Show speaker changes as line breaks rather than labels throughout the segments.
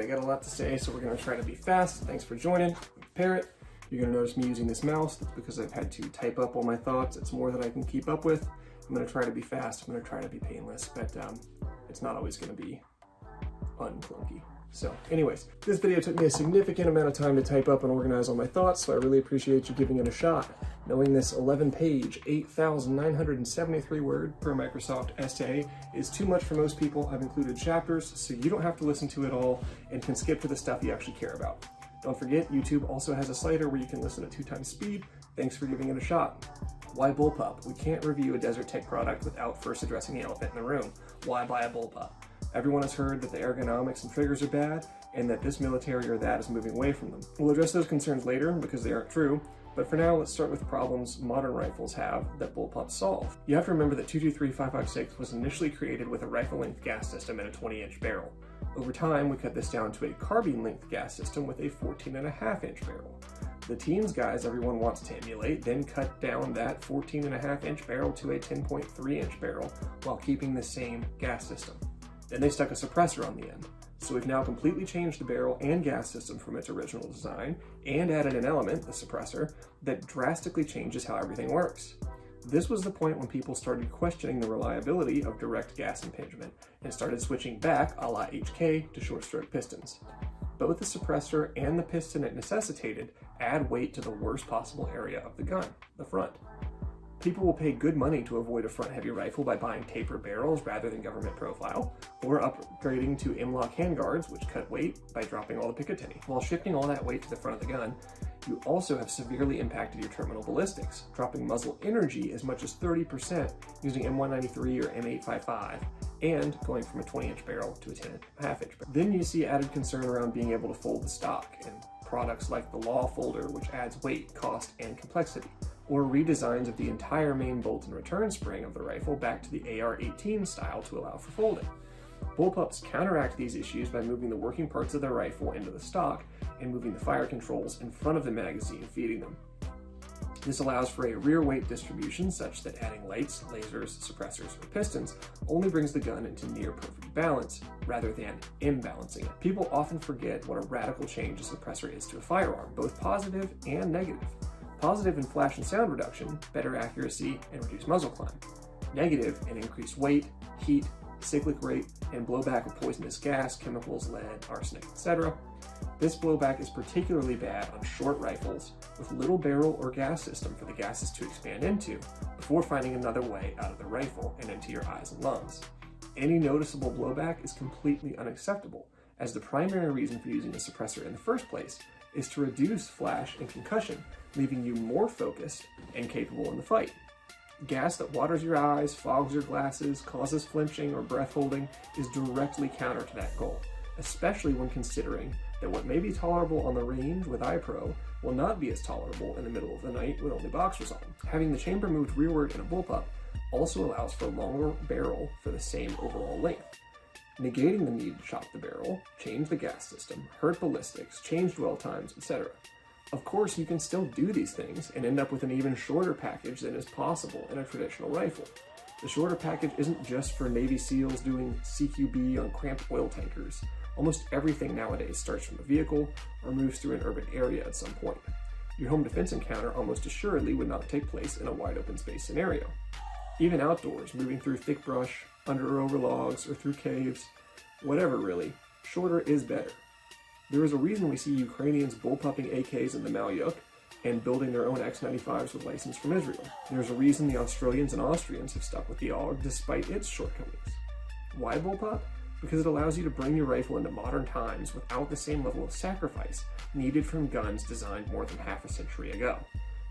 I got a lot to say, so we're gonna try to be fast. Thanks for joining. Parrot. You're gonna notice me using this mouse. That's because I've had to type up all my thoughts. It's more than I can keep up with. I'm gonna try to be fast. I'm gonna try to be painless, but it's not always gonna be unclunky. So anyways, this video took me a significant amount of time to type up and organize all my thoughts, so I really appreciate you giving it a shot. Knowing this 11-page, 8,973 word per Microsoft essay is too much for most people, I've included chapters, so you don't have to listen to it all and can skip to the stuff you actually care about. Don't forget, YouTube also has a slider where you can listen at 2 times speed. Thanks for giving it a shot. Why Bullpup? We can't review a Desert Tech product without first addressing the elephant in the room. Why buy a Bullpup? Everyone has heard that the ergonomics and triggers are bad, and that this military or that is moving away from them. We'll address those concerns later because they aren't true, but for now let's start with problems modern rifles have that Bullpups solve. You have to remember that 223-556 was initially created with a rifle-length gas system and a 20-inch barrel. Over time, we cut this down to a carbine-length gas system with a 14.5-inch barrel. The teens guys everyone wants to emulate then cut down that 14.5-inch barrel to a 10.3-inch barrel while keeping the same gas system. Then they stuck a suppressor on the end. So we've now completely changed the barrel and gas system from its original design and added an element, the suppressor, that drastically changes how everything works. This was the point when people started questioning the reliability of direct gas impingement and started switching back, a la HK, to short stroke pistons. Both the suppressor and the piston it necessitated add weight to the worst possible area of the gun, the front. People will pay good money to avoid a front-heavy rifle by buying taper barrels rather than government profile, or upgrading to M-lock handguards, which cut weight by dropping all the picatinny. While shifting all that weight to the front of the gun, you also have severely impacted your terminal ballistics, dropping muzzle energy as much as 30% using M193 or M855, and going from a 20-inch barrel to a 10.5-inch barrel. Then you see added concern around being able to fold the stock, and products like the Law folder, which adds weight, cost, and complexity, or redesigns of the entire main bolt and return spring of the rifle back to the AR-18 style to allow for folding. Bullpups counteract these issues by moving the working parts of the rifle into the stock and moving the fire controls in front of the magazine, feeding them. This allows for a rear weight distribution such that adding lights, lasers, suppressors, or pistons only brings the gun into near perfect balance rather than imbalancing it. People often forget what a radical change a suppressor is to a firearm, both positive and negative. Positive in flash and sound reduction, better accuracy, and reduced muzzle climb. Negative in increased weight, heat, cyclic rate, and blowback of poisonous gas, chemicals, lead, arsenic, etc. This blowback is particularly bad on short rifles with little barrel or gas system for the gases to expand into before finding another way out of the rifle and into your eyes and lungs. Any noticeable blowback is completely unacceptable, as the primary reason for using a suppressor in the first place is to reduce flash and concussion, leaving you more focused and capable in the fight. Gas that waters your eyes, fogs your glasses, causes flinching or breath holding is directly counter to that goal, especially when considering that what may be tolerable on the range with iPro will not be as tolerable in the middle of the night with only boxers on. Having the chamber moved rearward in a bullpup also allows for a longer barrel for the same overall length, negating the need to chop the barrel, change the gas system, hurt ballistics, change dwell times, etc. Of course, you can still do these things and end up with an even shorter package than is possible in a traditional rifle. The shorter package isn't just for Navy SEALs doing CQB on cramped oil tankers. Almost everything nowadays starts from a vehicle or moves through an urban area at some point. Your home defense encounter almost assuredly would not take place in a wide open space scenario. Even outdoors, moving through thick brush, under or over logs, or through caves, whatever really, shorter is better. There is a reason we see Ukrainians bullpupping AKs in the Malyuk and building their own X95s with license from Israel. There's a reason the Australians and Austrians have stuck with the AUG despite its shortcomings. Why bullpup? Because it allows you to bring your rifle into modern times without the same level of sacrifice needed from guns designed more than half a century ago.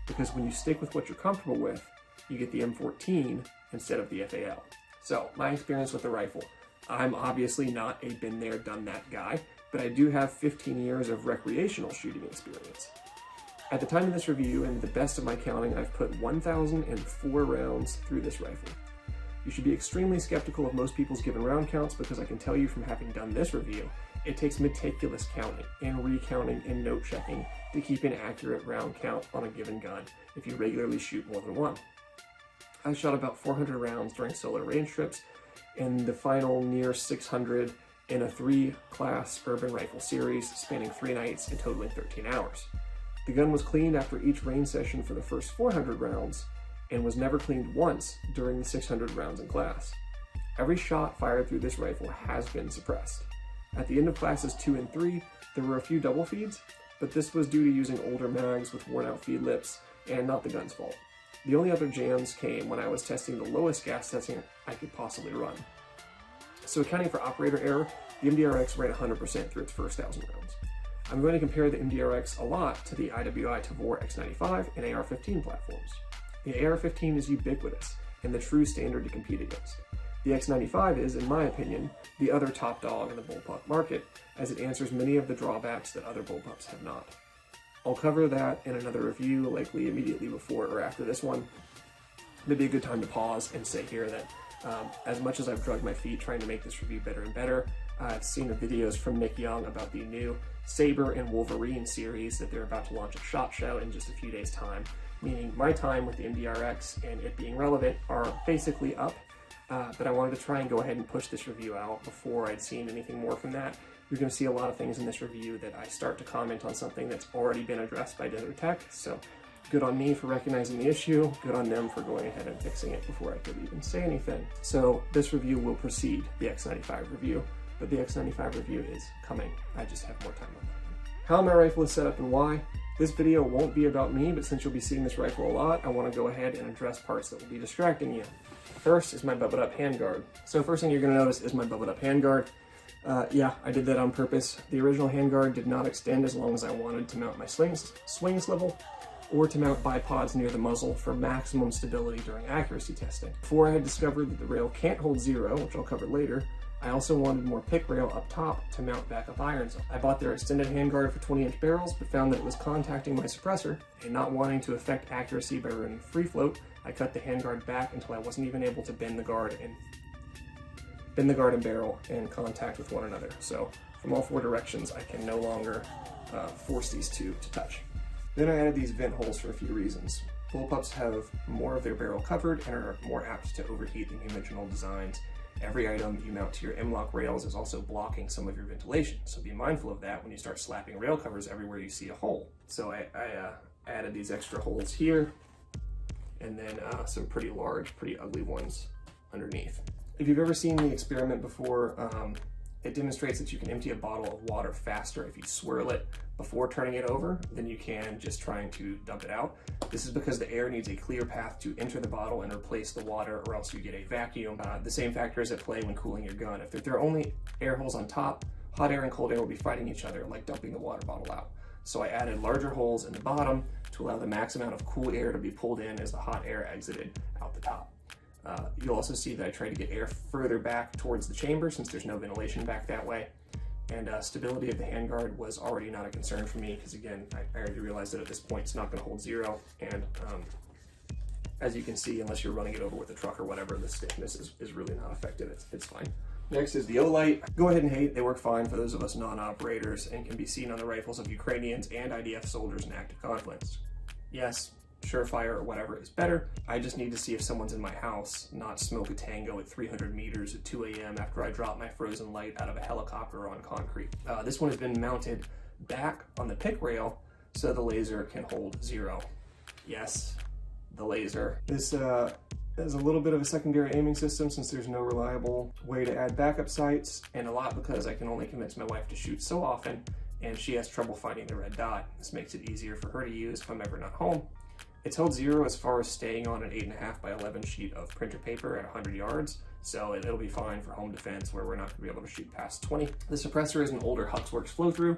Because when you stick with what you're comfortable with, you get the M14 instead of the FAL. So, my experience with the rifle. I'm obviously not a been there, done that guy, but I do have 15 years of recreational shooting experience. At the time of this review, and the best of my counting, I've put 1,004 rounds through this rifle. You should be extremely skeptical of most people's given round counts because I can tell you from having done this review, it takes meticulous counting and recounting and note checking to keep an accurate round count on a given gun if you regularly shoot more than one. I shot about 400 rounds during solo range trips, and the final near 600 in a 3-class urban rifle series spanning 3 nights and totaling 13 hours. The gun was cleaned after each range session for the first 400 rounds and was never cleaned once during the 600 rounds in class. Every shot fired through this rifle has been suppressed. At the end of classes 2 and 3, there were a few double feeds, but this was due to using older mags with worn out feed lips and not the gun's fault. The only other jams came when I was testing the lowest gas setting I could possibly run. So accounting for operator error, the MDRx ran 100% through its first 1,000 rounds. I'm going to compare the MDRx a lot to the IWI Tavor X95 and AR-15 platforms. The AR-15 is ubiquitous and the true standard to compete against. The X95 is, in my opinion, the other top dog in the bullpup market, as it answers many of the drawbacks that other bullpups have not. I'll cover that in another review, likely immediately before or after this one. Maybe a good time to pause and say here that as much as I've drugged my feet trying to make this review better and better, I've seen the videos from Nick Young about the new Saber and Wolverine series that they're about to launch at SHOT Show in just a few days' time, meaning my time with the MDRx and it being relevant are basically up, but I wanted to try and go ahead and push this review out before I'd seen anything more from that. You're going to see a lot of things in this review that I start to comment on something that's already been addressed by Desert Tech, so good on me for recognizing the issue, good on them for going ahead and fixing it before I could even say anything. So this review will precede the X95 review, but the X95 review is coming. I just have more time on that. How my rifle is set up and why. This video won't be about me, but since you'll be seeing this rifle a lot, I want to go ahead and address parts that will be distracting you. First is my Bubba-Handguard. So first thing you're going to notice is my Bubba-Handguard. Yeah, I did that on purpose. The original handguard did not extend as long as I wanted to mount my swing swivel, or to mount bipods near the muzzle for maximum stability during accuracy testing. Before I had discovered that the rail can't hold 0, which I'll cover later, I also wanted more pick rail up top to mount backup irons. I bought their extended handguard for 20-inch barrels, but found that it was contacting my suppressor, and not wanting to affect accuracy by running free float, I cut the handguard back until I wasn't even able to bend the guard and barrel in contact with one another. So from all 4 directions, I can no longer force these two to touch. Then I added these vent holes for a few reasons. Bullpups have more of their barrel covered and are more apt to overheat than conventional designs. Every item you mount to your M-lock rails is also blocking some of your ventilation, so be mindful of that when you start slapping rail covers everywhere you see a hole. So I added these extra holes here, and then some pretty large, pretty ugly ones underneath. If you've ever seen the experiment before, it demonstrates that you can empty a bottle of water faster if you swirl it before turning it over than you can just trying to dump it out. This is because the air needs a clear path to enter the bottle and replace the water, or else you get a vacuum. The same factor is at play when cooling your gun. If there are only air holes on top, hot air and cold air will be fighting each other, like dumping the water bottle out. So I added larger holes in the bottom to allow the max amount of cool air to be pulled in as the hot air exited out the top. You'll also see that I tried to get air further back towards the chamber since there's no ventilation back that way. And stability of the handguard was already not a concern for me because, again, I already realized that at this point it's not going to hold 0. And as you can see, unless you're running it over with a truck or whatever, the stiffness is really not affected. It's fine. Next is the O-Light. Go ahead and hate. They work fine for those of us non-operators and can be seen on the rifles of Ukrainians and IDF soldiers in active conflicts. Yes, Surefire or whatever is better. I just need to see if someone's in my house, not smoke a tango at 300 meters at 2 a.m. after I drop my frozen light out of a helicopter on concrete. This one has been mounted back on the pick rail so the laser can hold 0. Yes, the laser. This is a little bit of a secondary aiming system since there's no reliable way to add backup sights, and a lot because I can only convince my wife to shoot so often and she has trouble finding the red dot. This makes it easier for her to use if I'm ever not home. It's held 0 as far as staying on an 8.5 by 11 sheet of printer paper at 100 yards, so it'll be fine for home defense where we're not going to be able to shoot past 20. The suppressor is an older Huxworks flow-through,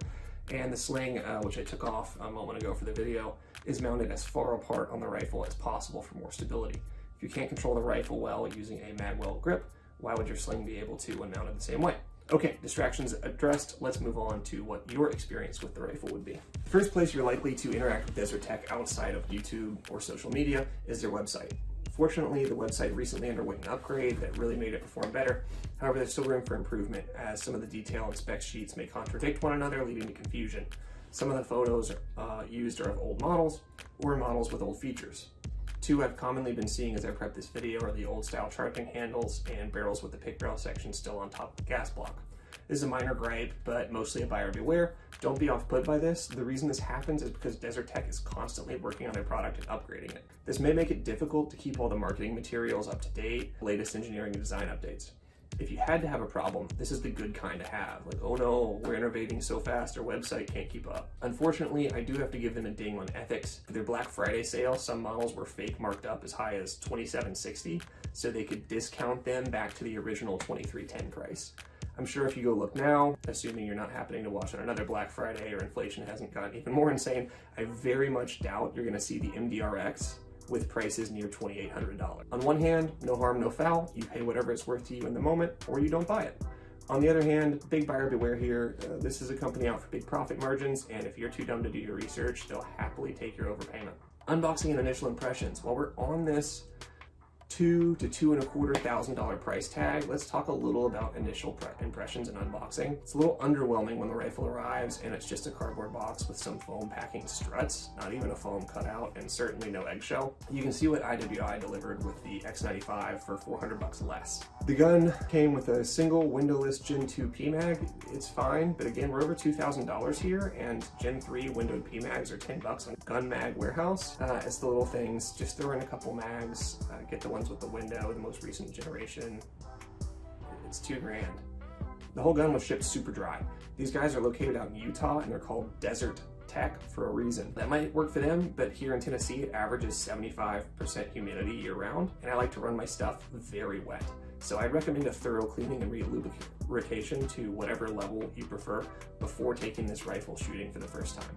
and the sling, which I took off a moment ago for the video, is mounted as far apart on the rifle as possible for more stability. If you can't control the rifle well using a magwell grip, why would your sling be able to when mounted the same way? Okay, distractions addressed. Let's move on to what your experience with the rifle would be. The first place you're likely to interact with Desert Tech outside of YouTube or social media is their website. Fortunately, the website recently underwent an upgrade that really made it perform better. However, there's still room for improvement, as some of the detail and spec sheets may contradict one another, leading to confusion. Some of the photos used are of old models or models with old features. 2 I've commonly been seeing as I prep this video are the old style charging handles and barrels with the pick barrel section still on top of the gas block. This is a minor gripe, but mostly a buyer beware. Don't be off-put by this. The reason this happens is because Desert Tech is constantly working on their product and upgrading it. This may make it difficult to keep all the marketing materials up to date, latest engineering and design updates. If you had to have a problem, this is the good kind to have. Like, oh no, we're innovating so fast, our website can't keep up. Unfortunately, I do have to give them a ding on ethics. For their Black Friday sale, some models were fake marked up as high as $27.60, so they could discount them back to the original $23.10 price. I'm sure if you go look now, assuming you're not happening to watch on another Black Friday or inflation hasn't gotten even more insane, I very much doubt you're gonna see the MDRx with prices near $2,800. On one hand, no harm, no foul. You pay whatever it's worth to you in the moment, or you don't buy it. On the other hand, big buyer beware here. This is a company out for big profit margins, and if you're too dumb to do your research, they'll happily take your overpayment. Unboxing and initial impressions. While we're on this $2,000 to $2,250 price tag, let's talk a little about initial impressions and unboxing. It's a little underwhelming when the rifle arrives and it's just a cardboard box with some foam packing struts, not even a foam cutout, and certainly no eggshell. You can see what IWI delivered with the X95 for $400 less. The gun came with a single windowless Gen 2 PMag. It's fine, but again, we're over $2,000 here, and Gen 3 windowed PMags are $10 on Gun Mag Warehouse. It's the little things, just throw in a couple mags, get the ones with the window, the most recent generation. It's $2,000. The whole gun was shipped super dry. These guys are located out in Utah and they're called Desert Tech for a reason. That might work for them, but here in Tennessee it averages 75% humidity year round, and I like to run my stuff very wet. So I recommend a thorough cleaning and re-lubrication to whatever level you prefer before taking this rifle shooting for the first time.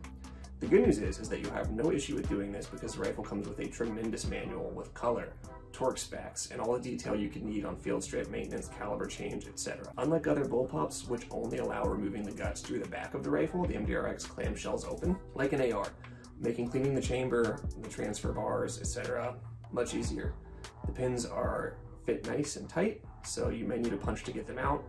The good news is that you'll have no issue with doing this because the rifle comes with a tremendous manual with color, torque specs, and all the detail you can need on field strip maintenance, caliber change, etc. Unlike other bullpups, which only allow removing the guts through the back of the rifle, the MDRx clamshells open, like an AR, making cleaning the chamber, the transfer bars, etc. much easier. The pins are fit nice and tight, so you may need a punch to get them out,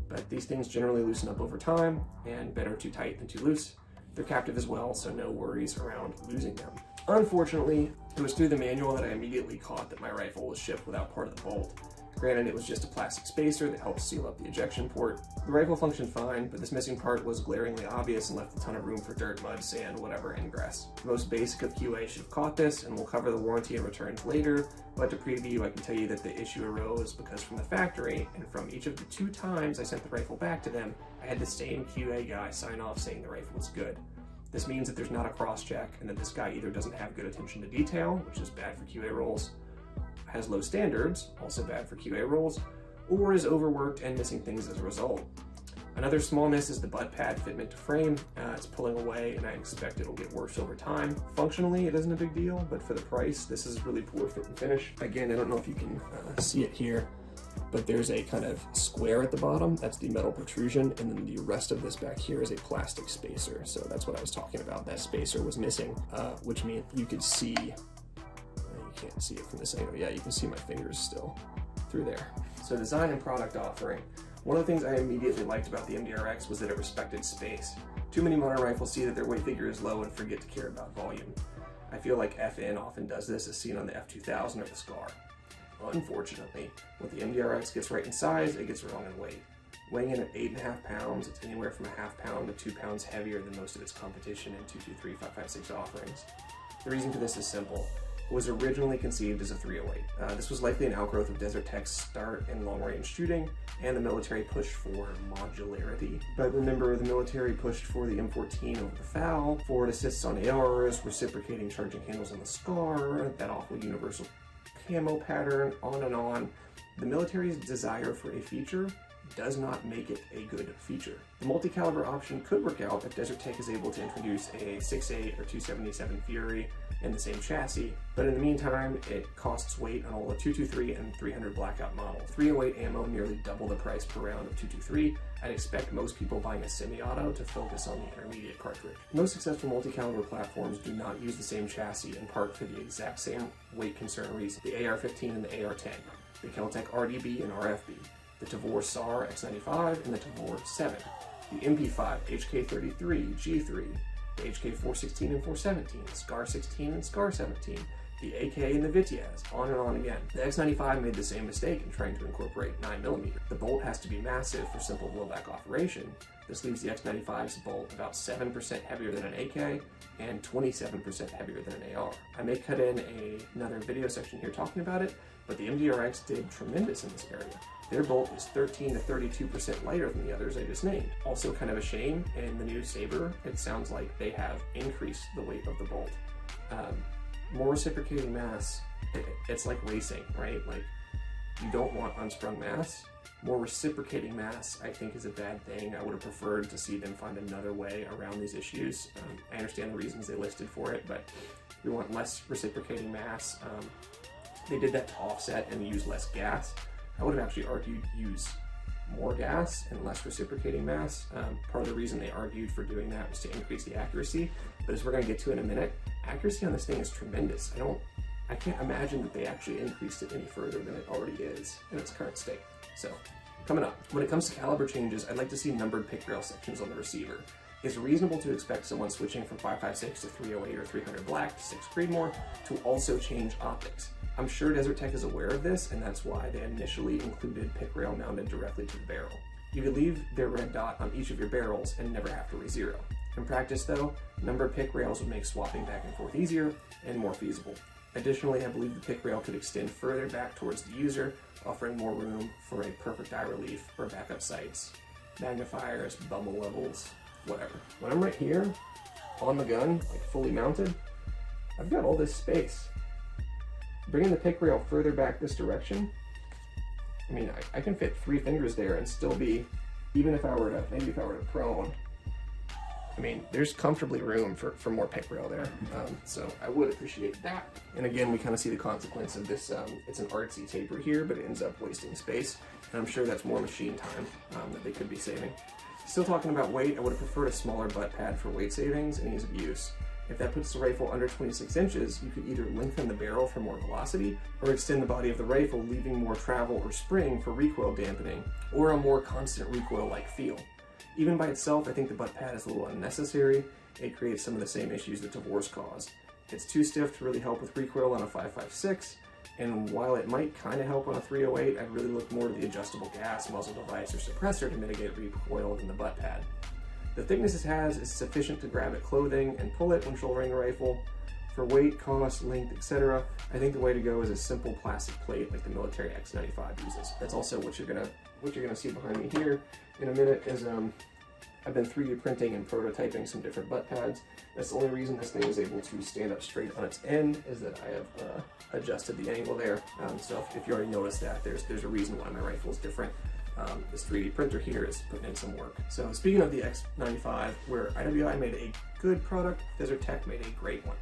but these things generally loosen up over time, and better too tight than too loose. They're captive as well, so no worries around losing them. Unfortunately, it was through the manual that I immediately caught that my rifle was shipped without part of the bolt. Granted, it was just a plastic spacer that helps seal up the ejection port. The rifle functioned fine, but this missing part was glaringly obvious and left a ton of room for dirt, mud, sand, whatever, ingress. The most basic of QA should have caught this, and we'll cover the warranty and returns later, but to preview, I can tell you that the issue arose because from the factory, and from each of the 2 times I sent the rifle back to them, I had the same QA guy sign off saying the rifle was good. This means that there's not a cross-check and that this guy either doesn't have good attention to detail, which is bad for QA roles, has low standards, also bad for QA roles, or is overworked and missing things as a result. Another small miss is the butt pad fitment to frame. It's pulling away and I expect it'll get worse over time. Functionally, it isn't a big deal, but for the price, this is really poor fit and finish. Again, I don't know if you can see it here, but there's a kind of square at the bottom. That's the metal protrusion, and then the rest of this back here is a plastic spacer. So that's what I was talking about. That spacer was missing, which means you could see, you can't see it from this angle. Yeah, you can see my fingers still through there. So design and product offering. One of the things I immediately liked about the MDRx was that it respected space. Too many modern rifles see that their weight figure is low and forget to care about volume. I feel like FN often does this, as seen on the F2000 or the SCAR. Unfortunately, when the MDRx gets right in size, it gets wrong in weight. Weighing in at 8.5 pounds, it's anywhere from a half pound to 2 pounds heavier than most of its competition in 223, 556 offerings. The reason for this is simple. It was originally conceived as a 308. This was likely an outgrowth of Desert Tech's start in long-range shooting and the military push for modularity. But remember, the military pushed for the M14 over the FAL, forward assists on ARs, reciprocating charging handles on the SCAR, that awful universal camo pattern, on and on. The military's desire for a feature does not make it a good feature. The multi-caliber option could work out if Desert Tech is able to introduce a 6.8 or 277 Fury in the same chassis, but in the meantime, it costs weight on all the 223 and 300 Blackout models. 308 ammo nearly double the price per round of 223. I'd expect most people buying a semi-auto to focus on the intermediate cartridge. Most successful multi-caliber platforms do not use the same chassis, in part for the exact same weight concern reason. The AR-15 and the AR-10, the Keltec RDB and RFB, the Tavor SAR X95 and the Tavor 7, the MP5, HK33, G3, the HK416 and 417, SCAR 16 and SCAR 17, the AK and the Vitiaz, on and on again. The X95 made the same mistake in trying to incorporate 9mm. The bolt has to be massive for simple blowback operation. This leaves the X95's bolt about 7% heavier than an AK and 27% heavier than an AR. I may cut in another video section here talking about it, but the MDRx did tremendous in this area. Their bolt is 13 to 32% lighter than the others I just named. Also kind of a shame, in the new Saber, it sounds like they have increased the weight of the bolt. More reciprocating mass, it's like racing, right? Like, you don't want unsprung mass. More reciprocating mass, I think, is a bad thing. I would have preferred to see them find another way around these issues. I understand the reasons they listed for it, but we want less reciprocating mass. They did that to offset and use less gas. I would have actually argued use more gas and less reciprocating mass. Part of the reason they argued for doing that was to increase the accuracy, but as we're going to get to in a minute, accuracy on this thing is tremendous. I can't imagine that they actually increased it any further than it already is in its current state. So, coming up, when it comes to caliber changes, I'd like to see numbered pick rail sections on the receiver. It's reasonable to expect someone switching from 5.56 to 308 or 300 black to 6 Creedmoor to also change optics. I'm sure Desert Tech is aware of this, and that's why they initially included pick rail mounted directly to the barrel. You could leave their red dot on each of your barrels and never have to re-zero. In practice though, numbered pick rails would make swapping back and forth easier and more feasible. Additionally, I believe the pick rail could extend further back towards the user, offering more room for a perfect eye relief or backup sights, magnifiers, bubble levels, whatever. When I'm right here on the gun, like fully mounted, I've got all this space. Bringing the pick rail further back this direction, I mean, I can fit 3 fingers there and still be, even if I were to, maybe if I were to prone, I mean, there's comfortably room for more pick rail there, so I would appreciate that. And again, we kind of see the consequence of this. It's an artsy taper here, but it ends up wasting space, and I'm sure that's more machine time that they could be saving. Still talking about weight, I would have preferred a smaller butt pad for weight savings and ease of use. If that puts the rifle under 26 inches, you could either lengthen the barrel for more velocity, or extend the body of the rifle, leaving more travel or spring for recoil dampening, or a more constant recoil-like feel. Even by itself, I think the butt pad is a little unnecessary. It creates some of the same issues that Divorce caused. It's too stiff to really help with recoil on a 5.56, and while it might kind of help on a 308, I'd really look more to the adjustable gas, muzzle device, or suppressor to mitigate recoil than the butt pad. The thickness it has is sufficient to grab at clothing and pull it when shouldering the rifle. For weight, cost, length, etc., I think the way to go is a simple plastic plate like the military X95 uses. That's also what you're gonna see behind me here in a minute. Is I've been 3D printing and prototyping some different butt pads. That's the only reason this thing is able to stand up straight on its end, is that I have adjusted the angle there. So if you already noticed that, there's a reason why my rifle is different. This 3D printer here is putting in some work. So speaking of the X95, where IWI made a good product, Desert Tech made a great one.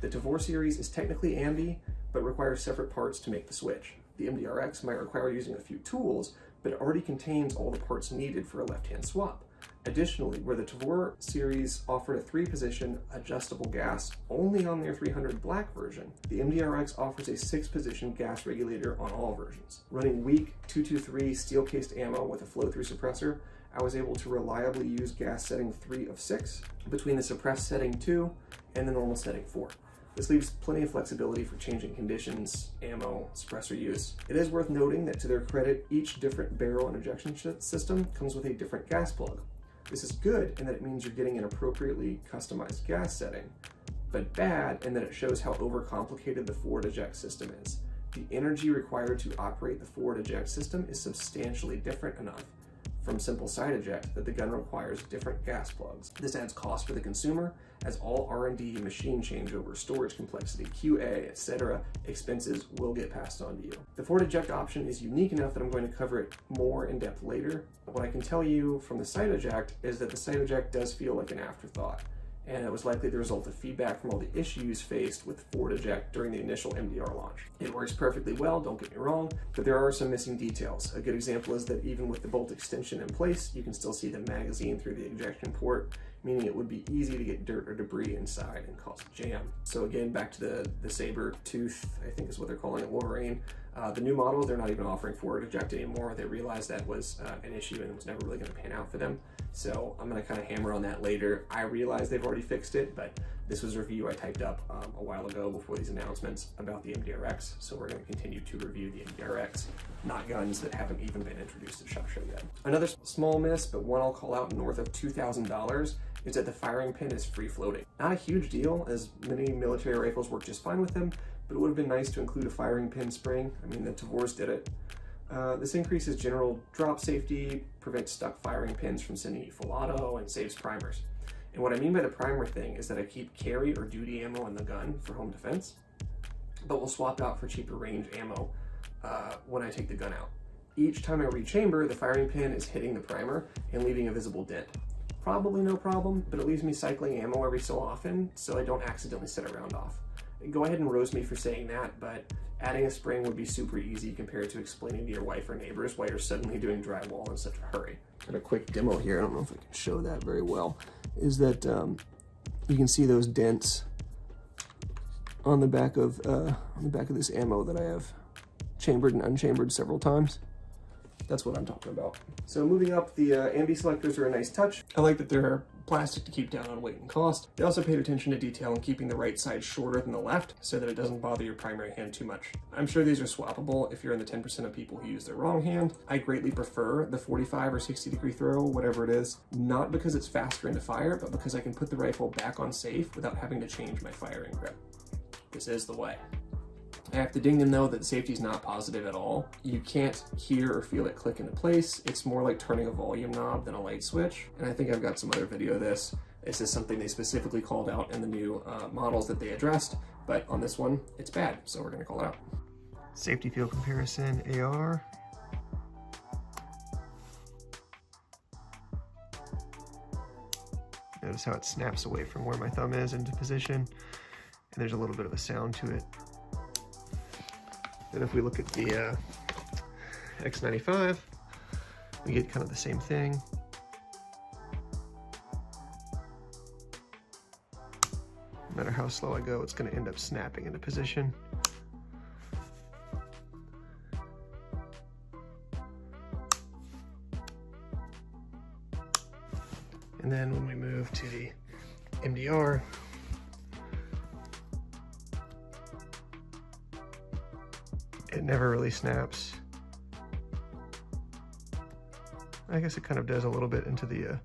The Divorce series is technically Ambi, but requires separate parts to make the switch. The MDRx might require using a few tools, but it already contains all the parts needed for a left-hand swap. Additionally, where the Divorce series offered a 3-position adjustable gas only on their 300 black version, the MDRx offers a 6-position gas regulator on all versions. Running weak 223 steel-cased ammo with a flow-through suppressor, I was able to reliably use gas setting 3 of 6 between the suppressed setting 2 and the normal setting 4. This leaves plenty of flexibility for changing conditions, ammo, suppressor use. It is worth noting that to their credit, each different barrel and ejection system comes with a different gas plug. This is good in that it means you're getting an appropriately customized gas setting, but bad in that it shows how overcomplicated the forward eject system is. The energy required to operate the forward eject system is substantially different enough from simple side eject that the gun requires different gas plugs. This adds cost for the consumer, as all R&D, machine changeover, storage complexity, QA, etc. expenses will get passed on to you. The forward eject option is unique enough that I'm going to cover it more in depth later. What I can tell you from the side eject is that the side eject does feel like an afterthought, and it was likely the result of feedback from all the issues faced with forward eject during the initial MDR launch. It works perfectly well, don't get me wrong, but there are some missing details. A good example is that even with the bolt extension in place, you can still see the magazine through the ejection port, meaning it would be easy to get dirt or debris inside and cause a jam. So again, back to the Sabertooth, I think is what they're calling it, Wolverine. The new models, they're not even offering forward eject anymore. They realized that was an issue and it was never really going to pan out for them. So I'm going to kind of hammer on that later. I realize they've already fixed it, but this was a review I typed up a while ago before these announcements about the MDRx. So we're going to continue to review the MDRx, not guns that haven't even been introduced to SHOT Show yet. Another small miss, but one I'll call out north of $2,000, is that the firing pin is free floating. Not a huge deal, as many military rifles work just fine with them, but it would have been nice to include a firing pin spring. I mean, the Tavors did it. This increases general drop safety, prevents stuck firing pins from sending you full auto, and saves primers. And what I mean by the primer thing is that I keep carry or duty ammo in the gun for home defense, but will swap out for cheaper range ammo when I take the gun out. Each time I rechamber, the firing pin is hitting the primer and leaving a visible dent. Probably no problem, but it leaves me cycling ammo every so often, so I don't accidentally set a round off. Go ahead and roast me for saying that, but adding a spring would be super easy compared to explaining to your wife or neighbors why you're suddenly doing drywall in such a hurry. And a quick demo here, I don't know if I can show that very well, is that you can see those dents on the back of this ammo that I have chambered and unchambered several times. That's what I'm talking about. So moving up, the Ambi-selectors are a nice touch. I like that they're plastic to keep down on weight and cost. They also paid attention to detail in keeping the right side shorter than the left so that it doesn't bother your primary hand too much. I'm sure these are swappable if you're in the 10% of people who use their wrong hand. I greatly prefer the 45 or 60 degree throw, whatever it is, not because it's faster into fire, but because I can put the rifle back on safe without having to change my firing grip. This is the way. I have to ding them though that the safety is not positive at all. You can't hear or feel it click into place. It's more like turning a volume knob than a light switch. And I think I've got some other video of this. This is something they specifically called out in the new models that they addressed, but on this one, it's bad, so we're gonna call it out. Safety field comparison, AR. Notice how it snaps away from where my thumb is into position, and there's a little bit of a sound to it. And if we look at the X95, we get kind of the same thing. No matter how slow I go, it's going to end up snapping into position. And then when we move to the MDR, it never really snaps. I guess it kind of does a little bit into the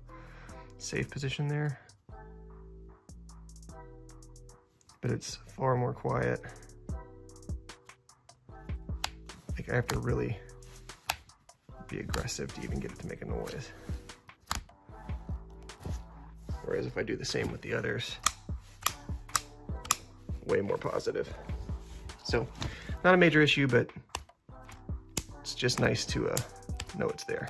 safe position there, but it's far more quiet. Like I have to really be aggressive to even get it to make a noise. Whereas if I do the same with the others, way more positive. So not a major issue, but it's just nice to know it's there.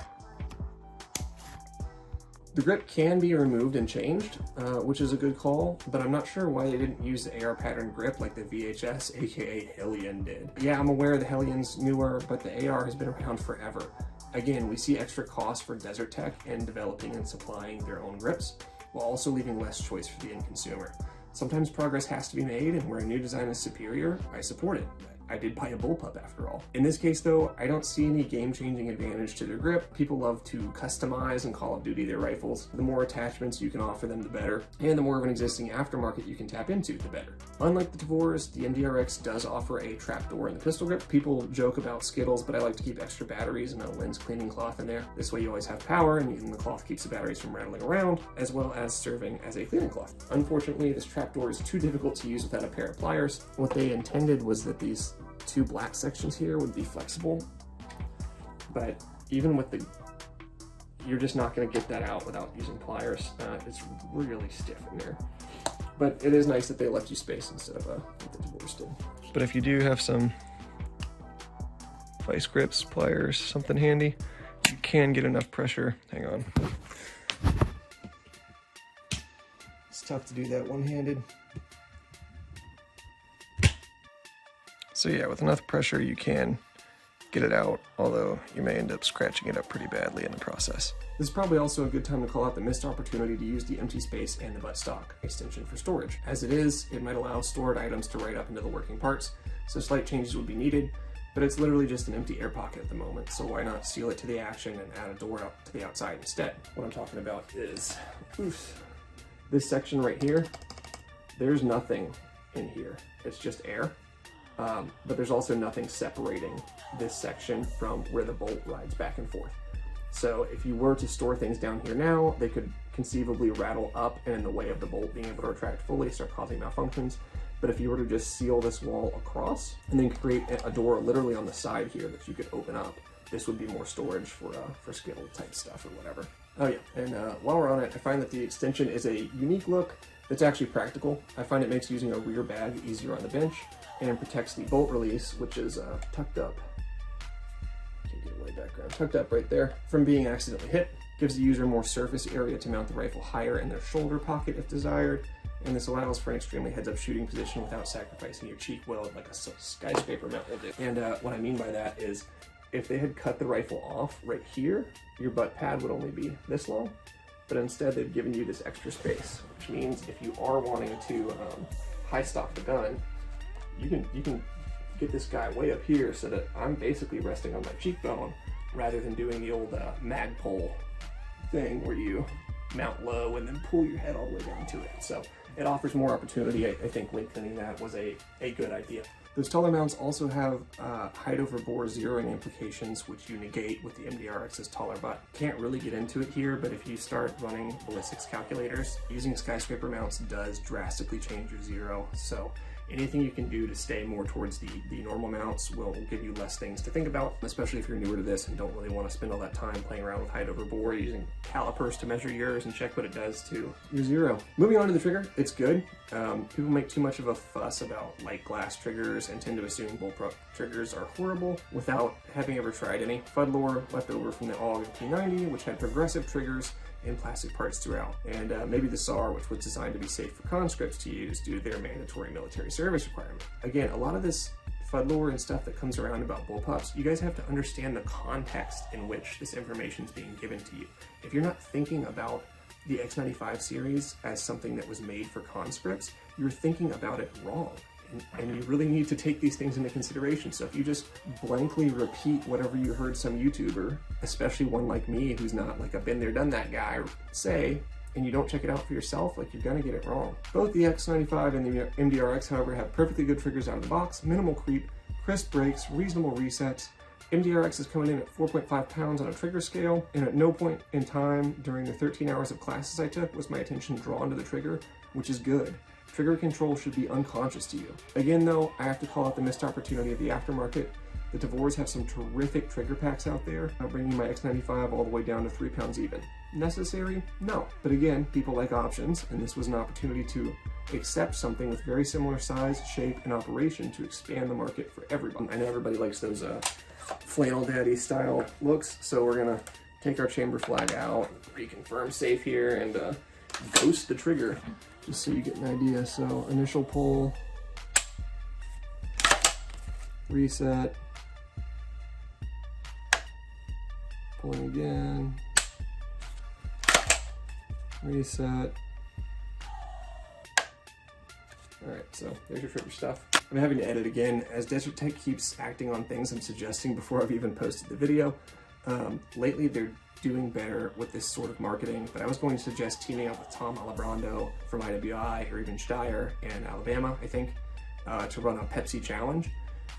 The grip can be removed and changed, which is a good call, but I'm not sure why they didn't use the AR pattern grip like the VHS, aka Hellion, did. Yeah, I'm aware the Hellion's newer, but the AR has been around forever. Again, we see extra costs for Desert Tech in developing and supplying their own grips, while also leaving less choice for the end consumer. Sometimes progress has to be made, and where a new design is superior, I support it. I did buy a Bullpup after all. In this case though, I don't see any game-changing advantage to their grip. People love to customize and Call of Duty their rifles. The more attachments you can offer them, the better. And the more of an existing aftermarket you can tap into, the better. Unlike the Tavors, the MDRx does offer a trapdoor in the pistol grip. People joke about Skittles, but I like to keep extra batteries and a lens cleaning cloth in there. This way you always have power, and the cloth keeps the batteries from rattling around, as well as serving as a cleaning cloth. Unfortunately, this trapdoor is too difficult to use without a pair of pliers. What they intended was that these two black sections here would be flexible, but even with the, you're just not going to get that out without using pliers. It's really stiff in there, but it is nice that they left you space instead of what the Tavors did. But if you do have some vice grips, pliers, something handy, you can get enough pressure. Hang on. It's tough to do that one-handed. So yeah, with enough pressure you can get it out, although you may end up scratching it up pretty badly in the process. This is probably also a good time to call out the missed opportunity to use the empty space and the buttstock extension for storage. As it is, it might allow stored items to write up into the working parts, so slight changes would be needed. but it's literally just an empty air pocket at the moment, so why not seal it to the action and add a door out to the outside instead? What I'm talking about is this section right here. There's nothing in here, it's just air, but there's also nothing separating this section from where the bolt rides back and forth. So if you were to store things down here now, they could conceivably rattle up and in the way of the bolt being able to retract fully, start causing malfunctions. But if you were to just seal this wall across and then create a door literally on the side here that you could open up, this would be more storage for skill type stuff or whatever. Oh yeah, and while we're on it, I find that the extension is a unique look that's actually practical. I find it makes using a rear bag easier on the bench and protects the bolt release, which is tucked up. Can't get away background. Tucked up right there from being accidentally hit. Gives the user more surface area to mount the rifle higher in their shoulder pocket if desired. And this allows for an extremely heads-up shooting position without sacrificing your cheek weld like a skyscraper mount will do. And what I mean by that is, if they had cut the rifle off right here, your butt pad would only be this long, but instead they've given you this extra space, which means if you are wanting to high stock the gun, you can get this guy way up here so that I'm basically resting on my cheekbone rather than doing the old mag pole thing where you mount low and then pull your head all the way down to it. So it offers more opportunity. I think lengthening that was a good idea. Those taller mounts also have height over bore zeroing implications, which you negate with the MDRx's taller butt. Can't really get into it here, but if you start running ballistics calculators, using skyscraper mounts does drastically change your zero. So anything you can do to stay more towards the normal mounts will give you less things to think about, especially if you're newer to this and don't really want to spend all that time playing around with height over bore, using calipers to measure yours and check what it does to your zero. Moving on to the trigger, it's good. People make too much of a fuss about light glass triggers and tend to assume bullpup triggers are horrible without having ever tried any. Fudd-lore left over from the AUG P90, which had progressive triggers and plastic parts throughout, and maybe the SAR, which was designed to be safe for conscripts to use due to their mandatory military service requirement. Again, a lot of this fudd-lore and stuff that comes around about bullpups, you guys have to understand the context in which this information is being given to you. If you're not thinking about the X95 series as something that was made for conscripts, you're thinking about it wrong. And you really need to take these things into consideration. So if you just blankly repeat whatever you heard some YouTuber, especially one like me who's not like a been there done that guy, say, and you don't check it out for yourself, like you're gonna get it wrong. Both the X95 and the MDRx, however, have perfectly good triggers out of the box, minimal creep, crisp brakes, reasonable resets. MDRx is coming in at 4.5 pounds on a trigger scale, and at no point in time during the 13 hours of classes I took was my attention drawn to the trigger, which is good. Trigger control should be unconscious to you. Again though, I have to call out the missed opportunity of the aftermarket. The Devores have some terrific trigger packs out there, bringing my X95 all the way down to 3 pounds even. Necessary? No. But again, people like options, and this was an opportunity to accept something with very similar size, shape, and operation to expand the market for everybody. I know everybody likes those flannel daddy style looks, so we're gonna take our chamber flag out, reconfirm safe here, and ghost the trigger, just so you get an idea. So initial pull, reset, pulling again, reset. All right, so there's your trigger stuff. I'm having to edit again as Desert Tech keeps acting on things I'm suggesting before I've even posted the video. Lately they're doing better with this sort of marketing, but I was going to suggest teaming up with Tom Alabrando from IWI or even Steyr in Alabama, I think, to run a PEPSI challenge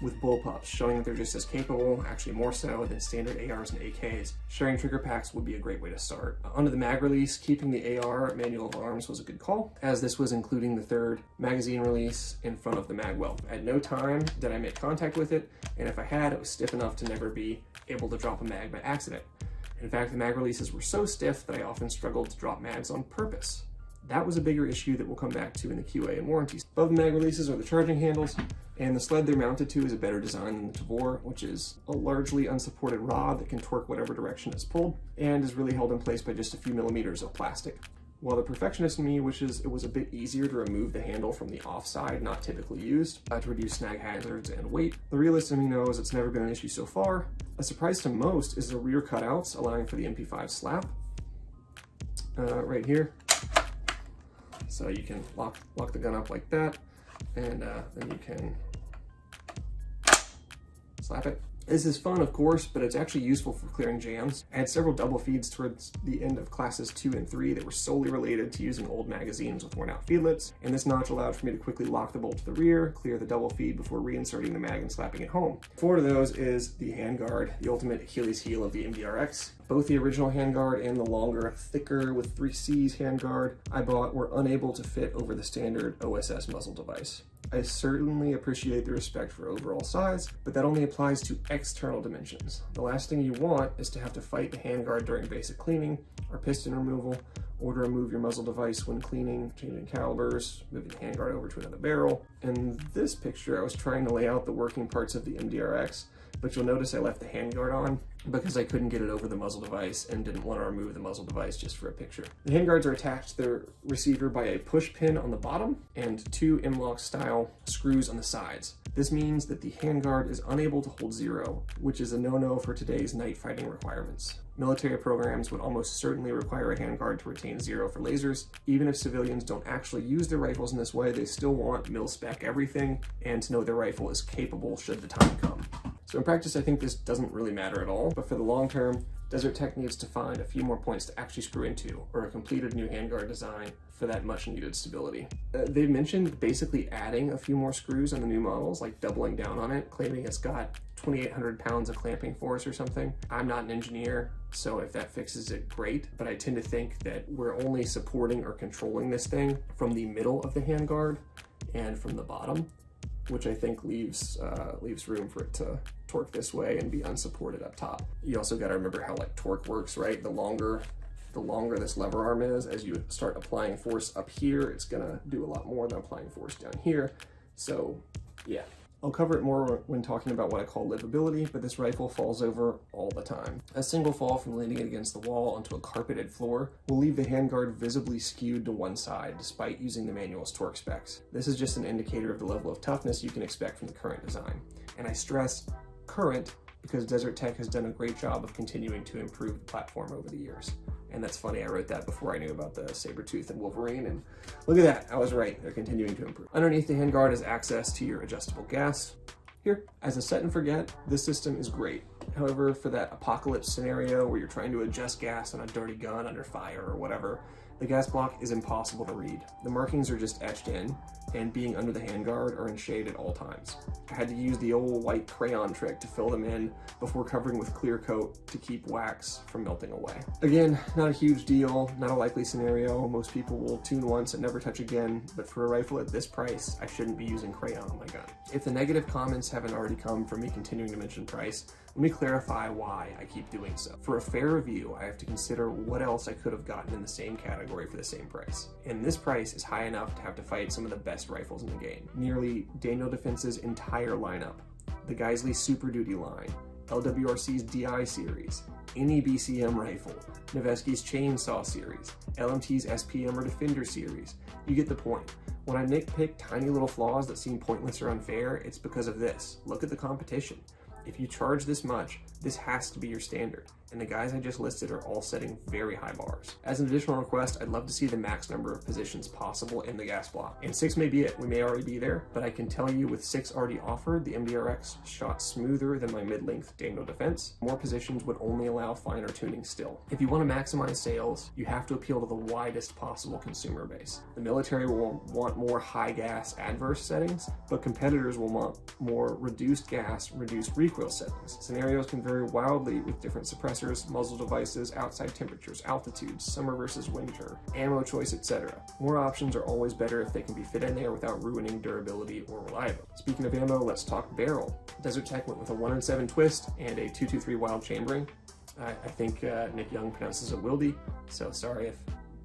with bullpups, showing that they're just as capable, actually more so, than standard ARs and AKs. Sharing trigger packs would be a great way to start. Under the mag release, keeping the AR manual of arms was a good call, as this was including the third magazine release in front of the mag well. At no time did I make contact with it, and if I had, it was stiff enough to never be able to drop a mag by accident. In fact, the mag releases were so stiff that I often struggled to drop mags on purpose. That was a bigger issue that we'll come back to in the QA and warranties. Above the mag releases are the charging handles, and the sled they're mounted to is a better design than the Devore, which is a largely unsupported rod that can torque whatever direction it's pulled, and is really held in place by just a few millimeters of plastic. While the perfectionist in me wishes it was a bit easier to remove the handle from the offside not typically used to reduce snag hazards and weight, the realist in me knows it's never been an issue so far. A surprise to most is the rear cutouts allowing for the MP5 slap right here. So you can lock the gun up like that, and then you can slap it. This is fun, of course, but it's actually useful for clearing jams. I had several double feeds towards the end of classes 2 and 3 that were solely related to using old magazines with worn out feedlets, and this notch allowed for me to quickly lock the bolt to the rear, clear the double feed before reinserting the mag and slapping it home. Forward of those is the handguard, the ultimate Achilles heel of the MDRx. Both the original handguard and the longer, thicker with 3 C's handguard I bought were unable to fit over the standard OSS muzzle device. I certainly appreciate the respect for overall size, but that only applies to external dimensions. The last thing you want is to have to fight the handguard during basic cleaning or piston removal, or to remove your muzzle device when cleaning, changing calibers, moving the handguard over to another barrel. In this picture, I was trying to lay out the working parts of the MDRx, but you'll notice I left the handguard on because I couldn't get it over the muzzle device and didn't want to remove the muzzle device just for a picture. The handguards are attached to the receiver by a push pin on the bottom and 2 M-lock style screws on the sides. This means that the handguard is unable to hold 0, which is a no-no for today's night fighting requirements. Military programs would almost certainly require a handguard to retain 0 for lasers. Even if civilians don't actually use their rifles in this way, they still want mil-spec everything and to know their rifle is capable should the time come. So in practice, I think this doesn't really matter at all, but for the long term, Desert Tech needs to find a few more points to actually screw into, or a completed new handguard design for that much needed stability. They've mentioned basically adding a few more screws on the new models, like doubling down on it, claiming it's got 2,800 pounds of clamping force or something. I'm not an engineer, so if that fixes it, great, but I tend to think that we're only supporting or controlling this thing from the middle of the handguard and from the bottom, which I think leaves room for it to torque this way and be unsupported up top. You also got to remember how like torque works, right? The longer this lever arm is, as you start applying force up here, it's gonna do a lot more than applying force down here. So yeah, I'll cover it more when talking about what I call livability, but this rifle falls over all the time. A single fall from leaning it against the wall onto a carpeted floor will leave the handguard visibly skewed to one side, despite using the manual's torque specs. This is just an indicator of the level of toughness you can expect from the current design. And I stress current because Desert Tech has done a great job of continuing to improve the platform over the years. And that's funny, I wrote that before I knew about the Sabertooth and Wolverine, and look at that, I was right, they're continuing to improve. Underneath the handguard is access to your adjustable gas. Here, as a set and forget, this system is great. However, for that apocalypse scenario where you're trying to adjust gas on a dirty gun under fire or whatever, the gas block is impossible to read. The markings are just etched in, and being under the handguard are in shade at all times. I had to use the old white crayon trick to fill them in before covering with clear coat to keep wax from melting away. Again, not a huge deal, not a likely scenario. Most people will tune once and never touch again, but for a rifle at this price, I shouldn't be using crayon on my gun. If the negative comments haven't already come from me continuing to mention price, let me clarify why I keep doing so. For a fair review, I have to consider what else I could have gotten in the same category for the same price. And this price is high enough to have to fight some of the best rifles in the game. Nearly Daniel Defense's entire lineup, the Geisley Super Duty line, LWRC's DI series, any BCM rifle, Noveski's Chainsaw series, LMT's SPM or Defender series. You get the point. When I nitpick tiny little flaws that seem pointless or unfair, it's because of this. Look at the competition. If you charge this much, this has to be your standard, and the guys I just listed are all setting very high bars. As an additional request, I'd love to see the max number of positions possible in the gas block. And 6 may be it, we may already be there, but I can tell you with 6 already offered, the MDRx shot smoother than my mid-length Daniel Defense. More positions would only allow finer tuning still. If you want to maximize sales, you have to appeal to the widest possible consumer base. The military will want more high gas adverse settings, but competitors will want more reduced gas, reduced recoil settings. Scenarios can vary wildly with different suppressors, muzzle devices, outside temperatures, altitudes, summer versus winter, ammo choice, etc. More options are always better if they can be fit in there without ruining durability or reliability. Speaking of ammo, let's talk barrel. Desert Tech went with a 1-in-7 twist and a 223 wild chambering. I think Nick Young pronounces it wildy, so sorry if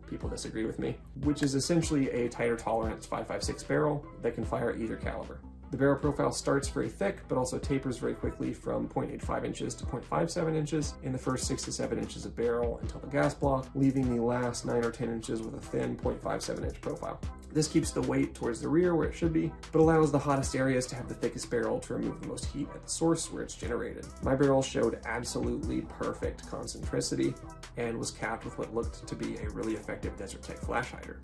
people disagree with me, which is essentially a tighter tolerance 5.56 barrel that can fire either caliber. The barrel profile starts very thick, but also tapers very quickly from 0.85 inches to 0.57 inches in the first 6 to 7 inches of barrel until the gas block, leaving the last 9 or 10 inches with a thin 0.57 inch profile. This keeps the weight towards the rear where it should be, but allows the hottest areas to have the thickest barrel to remove the most heat at the source where it's generated. My barrel showed absolutely perfect concentricity and was capped with what looked to be a really effective Desert Tech flash hider.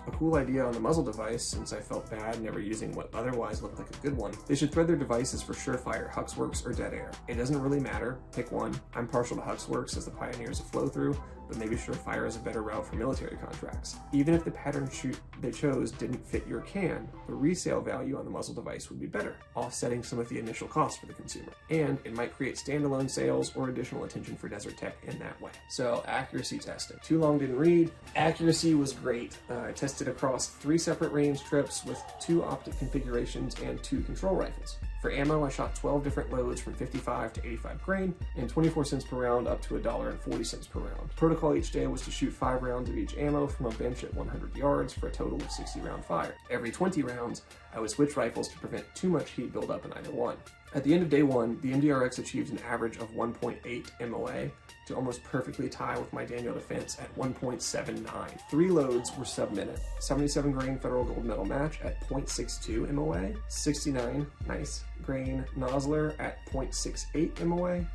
A cool idea on the muzzle device, since I felt bad never using what otherwise looked like a good one. They should thread their devices for Surefire, Huxworks, or Dead Air. It doesn't really matter, pick one. I'm partial to Huxworks as the pioneers of flow-through, but maybe Surefire is a better route for military contracts. Even if the pattern shoot they chose didn't fit your can, the resale value on the muzzle device would be better, offsetting some of the initial costs for the consumer. And it might create standalone sales or additional attention for Desert Tech in that way. So, accuracy testing. Too long didn't read. Accuracy was great. I tested across 3 separate range trips with 2 optic configurations and 2 control rifles. For ammo, I shot 12 different loads from 55 to 85 grain and 24 cents per round up to $1.40 per round. Protocol each day was to shoot 5 rounds of each ammo from a bench at 100 yards for a total of 60 round fire. Every 20 rounds, I would switch rifles to prevent too much heat buildup in either one. At the end of day 1, the MDRx achieved an average of 1.8 MOA to almost perfectly tie with my Daniel defense at 1.79. 3 loads were sub-minute. 77 grain federal gold medal match at 0.62 MOA, 69 nice grain nozzler at 0.68 MOA,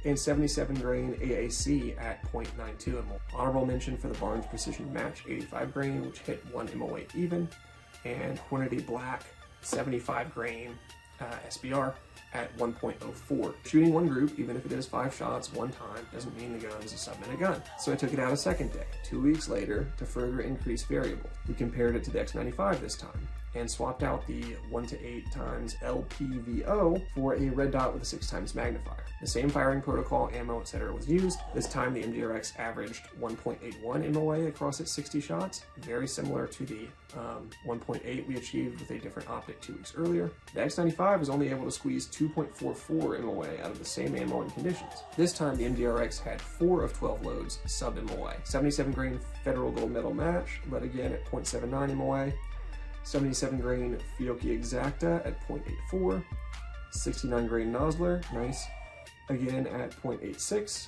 and 77 grain AAC at 0.92 MOA. Honorable mention for the Barnes Precision Match 85 grain, which hit 1 MOA even, and Hornady Black 75 grain SBR at 1.04. Shooting one group, even if it is 5 shots one time, doesn't mean the gun is a sub-minute gun. So I took it out a second day, 2 weeks later, to further increase variable. We compared it to the X95 this time, and swapped out the 1 to 8 times LPVO for a red dot with a 6 times magnifier. The same firing protocol, ammo, etc. was used. This time the MDRx averaged 1.81 MOA across its 60 shots, very similar to the 1.8 we achieved with a different optic 2 weeks earlier. The X95 was only able to squeeze 2.44 MOA out of the same ammo and conditions. This time the MDRx had 4 of 12 loads sub-MOA. 77 grain federal gold medal match, led again at 0.79 MOA. 77 grain Fiocchi Exacta at 0.84, 69 grain Nosler, nice, again at 0.86,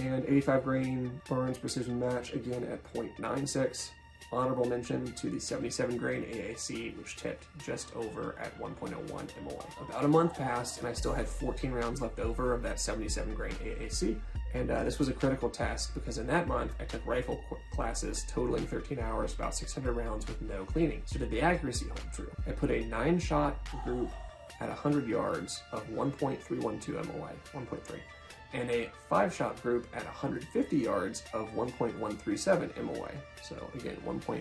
and 85 grain Barnes Precision Match, again at 0.96. Honorable mention to the 77 grain AAC, which tipped just over at 1.01 MOA. About a month passed, and I still had 14 rounds left over of that 77 grain AAC. And this was a critical test because in that month I took rifle classes totaling 13 hours, about 600 rounds with no cleaning. So did the accuracy hold true? I put a 9-shot group at 100 yards of 1.312 MOA, 1.3, and a 5-shot group at 150 yards of 1.137 MOA. So again, 1.1.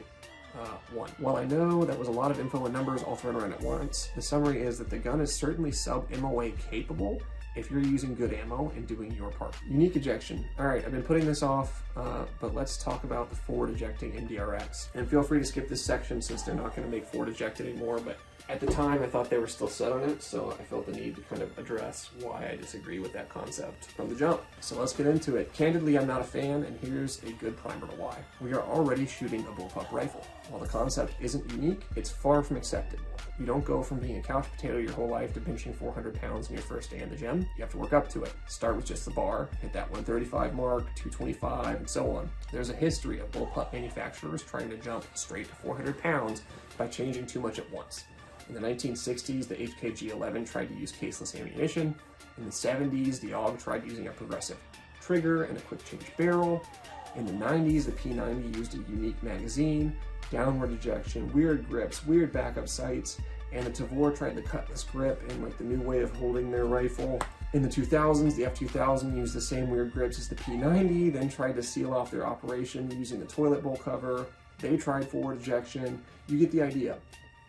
While I know that was a lot of info and numbers all thrown around at once, the summary is that the gun is certainly sub-MOA capable if you're using good ammo and doing your part. Unique ejection. All right, I've been putting this off, but let's talk about the forward ejecting MDRx. And feel free to skip this section since they're not gonna make forward eject anymore, but at the time I thought they were still set on it, so I felt the need to kind of address why I disagree with that concept from the jump. So let's get into it. Candidly, I'm not a fan, and here's a good primer to why. We are already shooting a bullpup rifle. While the concept isn't unique, it's far from accepted. You don't go from being a couch potato your whole life to benching 400 pounds in your first day in the gym. You have to work up to it. Start with just the bar, hit that 135 mark, 225, and so on. There's a history of bullpup manufacturers trying to jump straight to 400 pounds by changing too much at once. In the 1960s, the HKG-11 tried to use caseless ammunition. In the 70s, the AUG tried using a progressive trigger and a quick change barrel. In the 90s, the P90 used a unique magazine, downward ejection, weird grips, weird backup sights, and the Tavor tried the cutlass grip and like the new way of holding their rifle. In the 2000s, the F2000 used the same weird grips as the P90, then tried to seal off their operation using the toilet bowl cover. They tried forward ejection. You get the idea.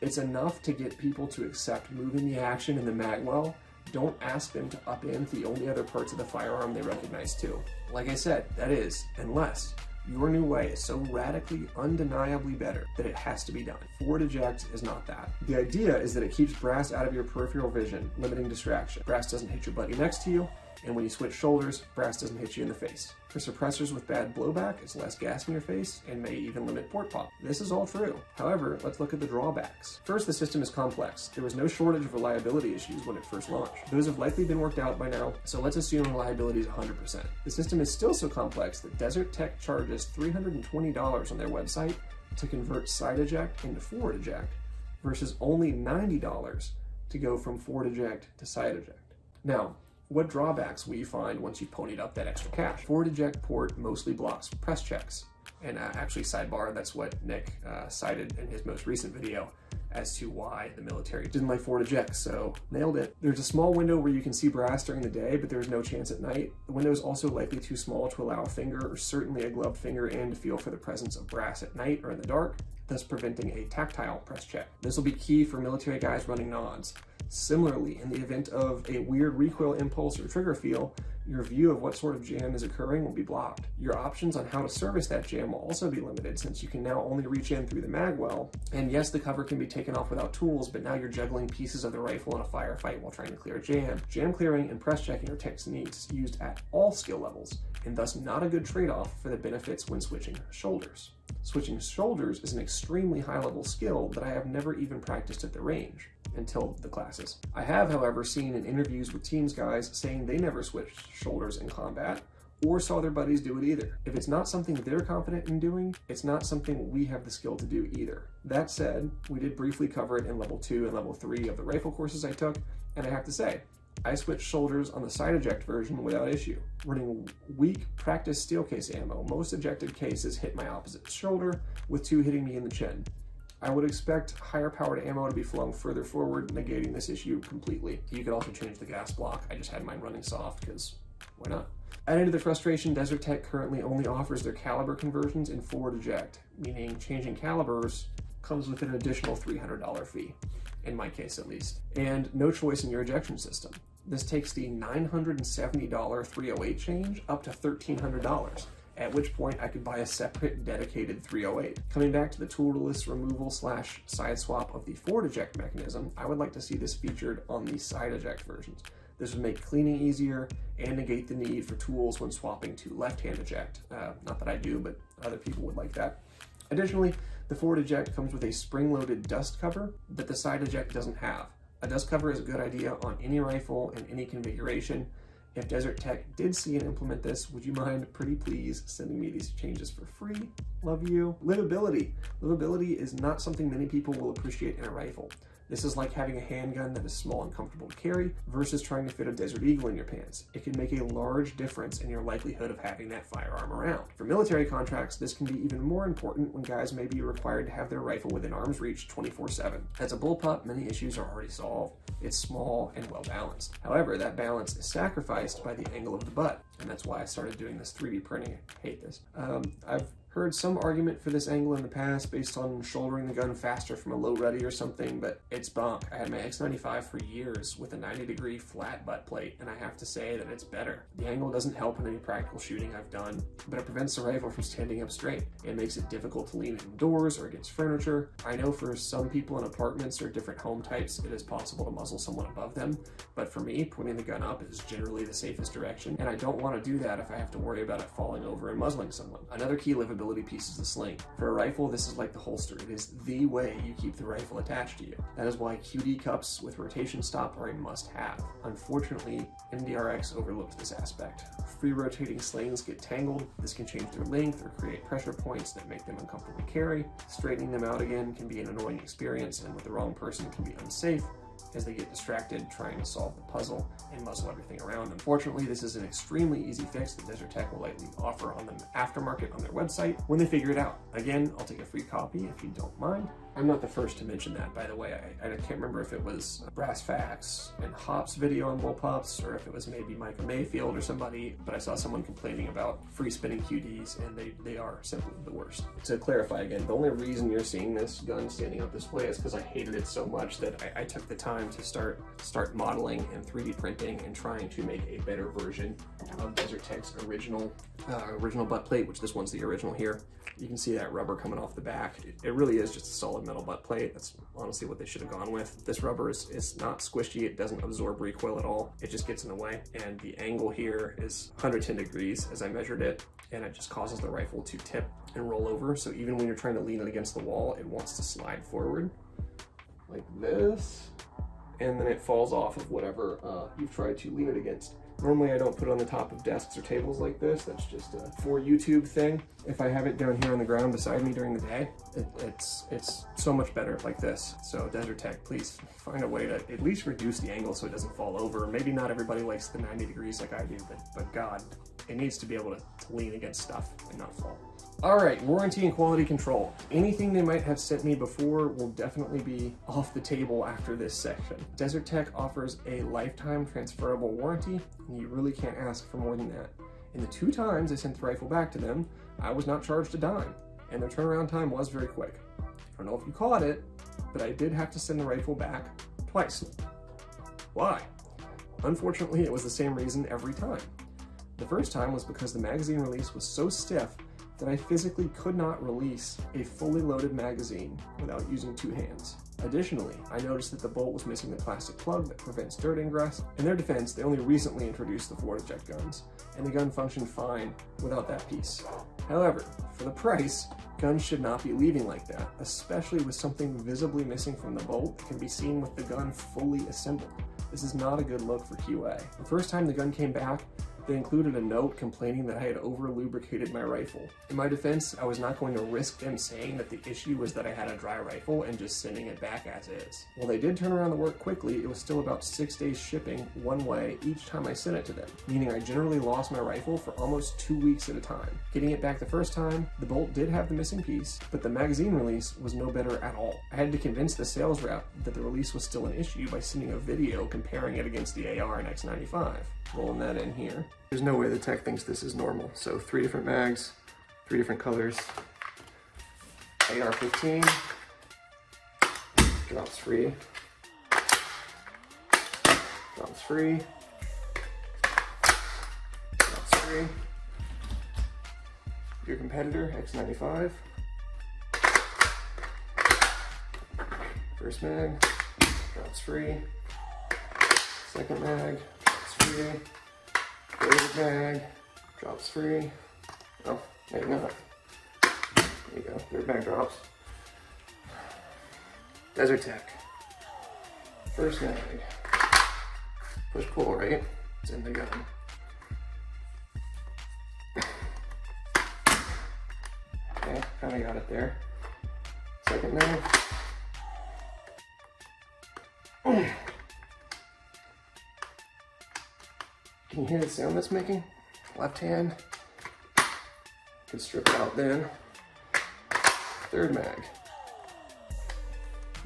It's enough to get people to accept moving the action in the magwell. Don't ask them to upend the only other parts of the firearm they recognize too. Like I said, that is, unless your new way is so radically, undeniably better that it has to be done. Forward eject is not that. The idea is that it keeps brass out of your peripheral vision, limiting distraction. Brass doesn't hit your buddy next to you, and when you switch shoulders, brass doesn't hit you in the face. For suppressors with bad blowback, it's less gas in your face and may even limit port pop. This is all true. However, let's look at the drawbacks. First, the system is complex. There was no shortage of reliability issues when it first launched. Those have likely been worked out by now, so let's assume reliability is 100%. The system is still so complex that Desert Tech charges $320 on their website to convert side eject into forward eject, versus only $90 to go from forward eject to side eject. Now, what drawbacks will you find once you've ponied up that extra cash? Forward eject port mostly blocks press checks. And actually, sidebar, that's what Nick cited in his most recent video as to why the military didn't like forward eject, so nailed it. There's a small window where you can see brass during the day, but there's no chance at night. The window is also likely too small to allow a finger, or certainly a gloved finger in, to feel for the presence of brass at night or in the dark, thus preventing a tactile press check. This will be key for military guys running nods. Similarly, in the event of a weird recoil impulse or trigger feel, your view of what sort of jam is occurring will be blocked. Your options on how to service that jam will also be limited, since you can now only reach in through the mag well. And yes, the cover can be taken off without tools, but now you're juggling pieces of the rifle in a firefight while trying to clear jam. Jam clearing and press checking are techniques used at all skill levels, and thus not a good trade-off for the benefits when switching shoulders. Switching shoulders is an extremely high-level skill that I have never even practiced at the range until the classes. I have, however, seen in interviews with teams guys saying they never switched shoulders in combat or saw their buddies do it either. If it's not something they're confident in doing, it's not something we have the skill to do either. That said, we did briefly cover it in level 2 and level 3 of the rifle courses I took, and I have to say, I switched shoulders on the side eject version without issue. Running weak practice steel case ammo, most ejected cases hit my opposite shoulder, with 2 hitting me in the chin. I would expect higher powered ammo to be flung further forward, negating this issue completely. You could also change the gas block. I just had mine running soft, because why not? Adding to the frustration, Desert Tech currently only offers their caliber conversions in forward eject, meaning changing calibers comes with an additional $300 fee, in my case at least, and no choice in your ejection system. This takes the $970 308 change up to $1,300, at which point I could buy a separate dedicated 308. Coming back to the toolless removal / side swap of the forward eject mechanism, I would like to see this featured on the side eject versions. This would make cleaning easier and negate the need for tools when swapping to left-hand eject. Not that I do, but other people would like that. Additionally, the forward eject comes with a spring-loaded dust cover that the side eject doesn't have. A dust cover is a good idea on any rifle in any configuration. If Desert Tech did see and implement this, would you mind, pretty please, sending me these changes for free? Love you. Livability. Livability is not something many people will appreciate in a rifle. This is like having a handgun that is small and comfortable to carry versus trying to fit a Desert Eagle in your pants. It can make a large difference in your likelihood of having that firearm around. For military contracts, this can be even more important when guys may be required to have their rifle within arm's reach 24/7. As a bullpup, many issues are already solved. It's small and well balanced. However, that balance is sacrificed by the angle of the butt, and that's why I started doing this 3D printing. I hate this. I've heard some argument for this angle in the past based on shouldering the gun faster from a low ready or something, but it's bunk. I had my X95 for years with a 90-degree flat butt plate, and I have to say that it's better. The angle doesn't help in any practical shooting I've done, but it prevents the rifle from standing up straight. It makes it difficult to lean indoors or against furniture. I know for some people in apartments or different home types, it is possible to muzzle someone above them, but for me, pointing the gun up is generally the safest direction, and I don't want to do that if I have to worry about it falling over and muzzling someone. Another key livability piece is the sling. For a rifle, this is like the holster. It is the way you keep the rifle attached to you. That is why QD cups with rotation stop are a must-have. Unfortunately, MDRx overlooked this aspect. Free rotating slings get tangled. This can change their length or create pressure points that make them uncomfortable to carry. Straightening them out again can be an annoying experience, and with the wrong person can be unsafe, as they get distracted trying to solve the puzzle and muzzle everything around them. Fortunately, this is an extremely easy fix that Desert Tech will likely offer on the aftermarket on their website when they figure it out. Again, I'll take a free copy if you don't mind. I'm not the first to mention that, by the way. I can't remember if it was Brass Facts and Hop's video on Bullpups, or if it was maybe Micah Mayfield or somebody, but I saw someone complaining about free spinning QDs, and they are simply the worst. To clarify again, the only reason you're seeing this gun standing up this way is because I hated it so much that I took the time to start modeling and 3D printing and trying to make a better version of Desert Tech's original butt plate, which this one's the original here. You can see that rubber coming off the back. It really is just a solid metal butt plate. That's honestly what they should have gone with. This rubber is not squishy. It doesn't absorb recoil at all. It just gets in the way. And the angle here is 110 degrees as I measured it, and it just causes the rifle to tip and roll over. So even when you're trying to lean it against the wall, it wants to slide forward like this, and then it falls off of whatever you've tried to lean it against. Normally I don't put it on the top of desks or tables like this. That's just a for YouTube thing. If I have it down here on the ground beside me during the day, it's so much better like this. So Desert Tech, please find a way to at least reduce the angle so it doesn't fall over. Maybe not everybody likes the 90 degrees like I do, but God, it needs to be able to lean against stuff and not fall. All right, warranty and quality control. Anything they might have sent me before will definitely be off the table after this section. Desert Tech offers a lifetime transferable warranty, and you really can't ask for more than that. In the 2 times I sent the rifle back to them, I was not charged a dime, and their turnaround time was very quick. I don't know if you caught it, but I did have to send the rifle back twice. Why? Unfortunately, it was the same reason every time. The first time was because the magazine release was so stiff that I physically could not release a fully loaded magazine without using 2 hands. Additionally, I noticed that the bolt was missing the plastic plug that prevents dirt ingress. In their defense, they only recently introduced the floor eject guns, and the gun functioned fine without that piece. However, for the price, guns should not be leaving like that, especially with something visibly missing from the bolt that can be seen with the gun fully assembled. This is not a good look for QA. The first time the gun came back, they included a note complaining that I had over-lubricated my rifle. In my defense, I was not going to risk them saying that the issue was that I had a dry rifle and just sending it back as is. While they did turn around the work quickly, it was still about 6 days shipping one way each time I sent it to them, meaning I generally lost my rifle for almost 2 weeks at a time. Getting it back the first time, the bolt did have the missing piece, but the magazine release was no better at all. I had to convince the sales rep that the release was still an issue by sending a video comparing it against the AR and X95. Rolling that in here. There's no way the tech thinks this is normal. So 3 different mags, 3 different colors. AR-15, drops free, drops free, drops free. Your competitor, X95. First mag, drops free. Second mag, drops free. Third mag, drops free. Oh, maybe not. There you go, third mag drops. Desert Tech. First mag. Push-pull, right? It's in the gun. Okay, kinda got it there. Second mag. Can you hear the sound that's making? Left hand. Can strip it out then. Third mag.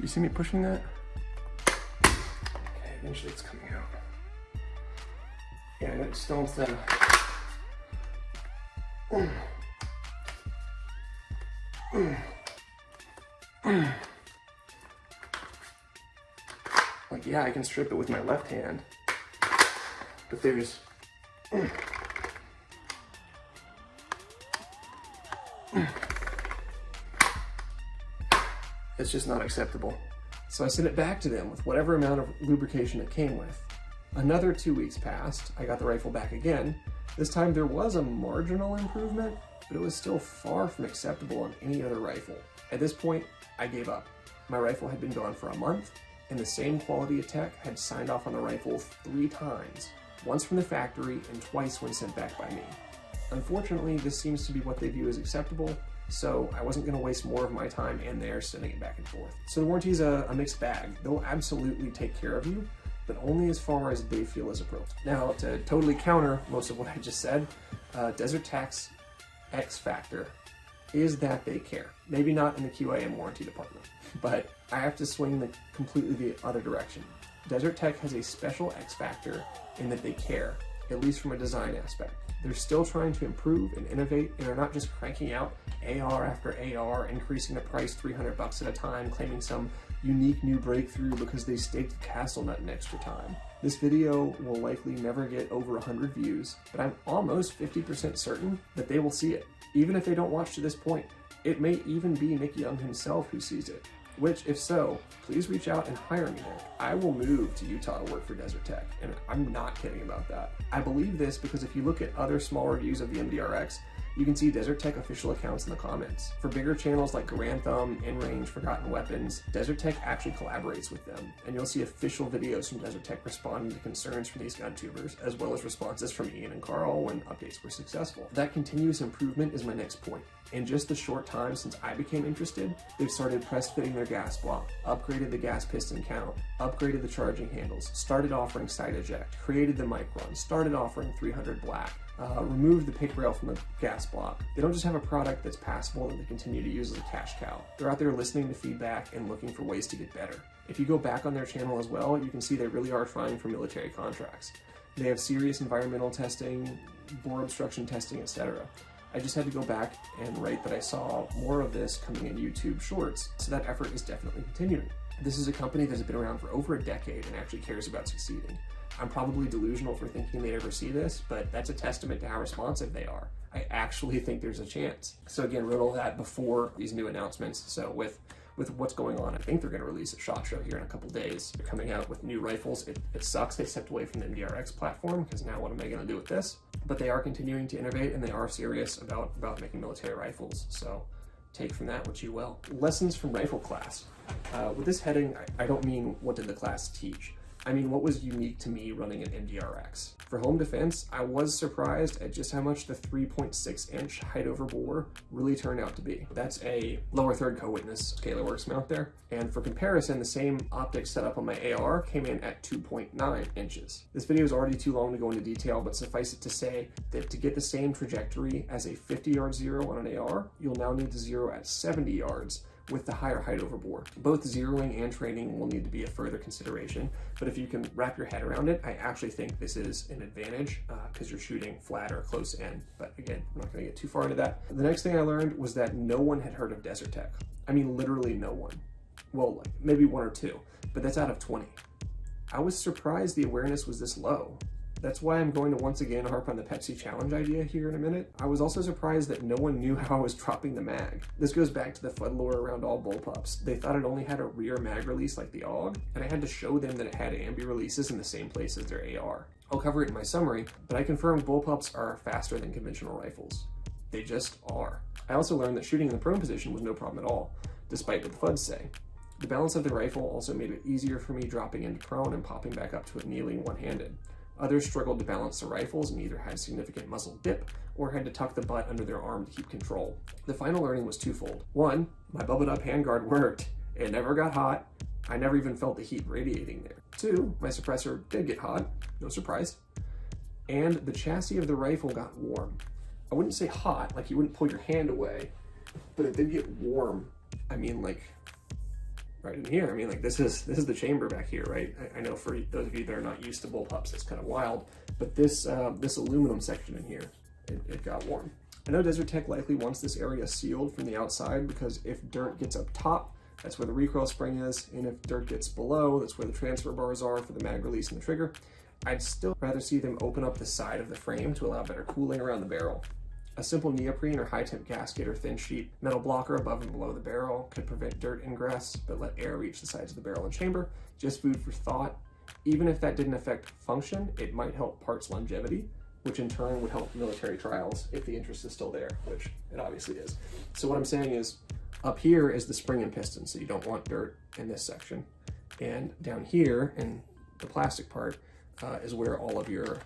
You see me pushing that? Okay, eventually it's coming out. Yeah, it still instead of... Like, yeah, I can strip it with my left hand. But there's it's just not acceptable. So I sent it back to them with whatever amount of lubrication it came with. Another 2 weeks passed. I got the rifle back again. This time there was a marginal improvement, but it was still far from acceptable on any other rifle. At this point, I gave up. My rifle had been gone for a month, and the same quality of tech had signed off on the rifle 3 times. Once from the factory and twice when sent back by me. Unfortunately, this seems to be what they view as acceptable, so I wasn't going to waste more of my time and theirs sending it back and forth. So the warranty is a mixed bag. They'll absolutely take care of you, but only as far as they feel is appropriate. Now, to totally counter most of what I just said, Desert Tech's X factor is that they care. Maybe not in the QA and warranty department, but I have to swing completely the other direction. Desert Tech has a special X factor in that they care, at least from a design aspect. They're still trying to improve and innovate, and they're not just cranking out AR after AR, increasing the price $300 at a time, claiming some unique new breakthrough because they staked the castle nut in extra time. This video will likely never get over 100 views, but I'm almost 50% certain that they will see it. Even if they don't watch to this point, it may even be Nick Young himself who sees it. Which, if so, please reach out and hire me, Nick. I will move to Utah to work for Desert Tech, and I'm not kidding about that. I believe this because if you look at other small reviews of the MDRx, you can see Desert Tech official accounts in the comments. For bigger channels like GarandThumb, InRange, Forgotten Weapons, Desert Tech actually collaborates with them, and you'll see official videos from Desert Tech responding to concerns from these gun tubers, as well as responses from Ian and Carl when updates were successful. That continuous improvement is my next point. In just the short time since I became interested, they've started press fitting their gas block, upgraded the gas piston count, upgraded the charging handles, started offering side eject, created the mic run, started offering 300 black, removed the pick rail from the gas block. They don't just have a product that's passable that they continue to use as a cash cow. They're out there listening to feedback and looking for ways to get better. If you go back on their channel as well, you can see they really are trying for military contracts. They have serious environmental testing, bore obstruction testing, etc. I just had to go back and write that I saw more of this coming in YouTube Shorts, so that effort is definitely continuing. This is a company that has been around for over a decade and actually cares about succeeding. I'm probably delusional for thinking they'd ever see this, but that's a testament to how responsive they are. I actually think there's a chance. So again, wrote all that before these new announcements. So with what's going on, I think they're going to release a SHOT Show here in a couple days. They're coming out with new rifles. It sucks they stepped away from the MDRx platform, because now what am I going to do with this? But they are continuing to innovate, and they are serious about making military rifles. So take from that what you will. Lessons from rifle class. With this heading, I don't mean what did the class teach. I mean, what was unique to me running an MDRx? For home defense, I was surprised at just how much the 3.6-inch height over bore really turned out to be. That's a lower third co-witness scalar works mount there. And for comparison, the same optics setup on my AR came in at 2.9 inches. This video is already too long to go into detail, but suffice it to say that to get the same trajectory as a 50-yard zero on an AR, you'll now need to zero at 70 yards with the higher height over bore. Both zeroing and training will need to be a further consideration, but if you can wrap your head around it, I actually think this is an advantage because you're shooting flat or close in. But again, I'm not going to get too far into that. The next thing I learned was that no one had heard of Desert Tech. I mean, literally no one. Well, like maybe one or two, but that's out of 20. I was surprised the awareness was this low. That's why I'm going to once again harp on the PEPSI challenge idea here in a minute. I was also surprised that no one knew how I was dropping the mag. This goes back to the fudd-lore around all bullpups. They thought it only had a rear mag release like the AUG, and I had to show them that it had ambi releases in the same place as their AR. I'll cover it in my summary, but I confirmed bullpups are faster than conventional rifles. They just are. I also learned that shooting in the prone position was no problem at all, despite what the FUDs say. The balance of the rifle also made it easier for me dropping into prone and popping back up to it kneeling one-handed. Others struggled to balance their rifles and either had significant muzzle dip or had to tuck the butt under their arm to keep control. The final learning was twofold. One, my Bubba-Handguard worked. It never got hot. I never even felt the heat radiating there. Two, my suppressor did get hot, no surprise. And the chassis of the rifle got warm. I wouldn't say hot, like you wouldn't pull your hand away, but it did get warm. I mean, like, right in here. I mean, like this is the chamber back here, right? I know for those of you that are not used to bullpups, it's kind of wild, but this aluminum section in here, it got warm. I know Desert Tech likely wants this area sealed from the outside because if dirt gets up top, that's where the recoil spring is, and if dirt gets below, that's where the transfer bars are for the mag release and the trigger. I'd still rather see them open up the side of the frame to allow better cooling around the barrel. A simple neoprene or high-temp gasket or thin sheet metal blocker above and below the barrel could prevent dirt ingress, but let air reach the sides of the barrel and chamber. Just food for thought. Even if that didn't affect function, it might help parts longevity, which in turn would help military trials if the interest is still there, which it obviously is. So what I'm saying is, up here is the spring and piston, so you don't want dirt in this section. And down here in the plastic part is where all of your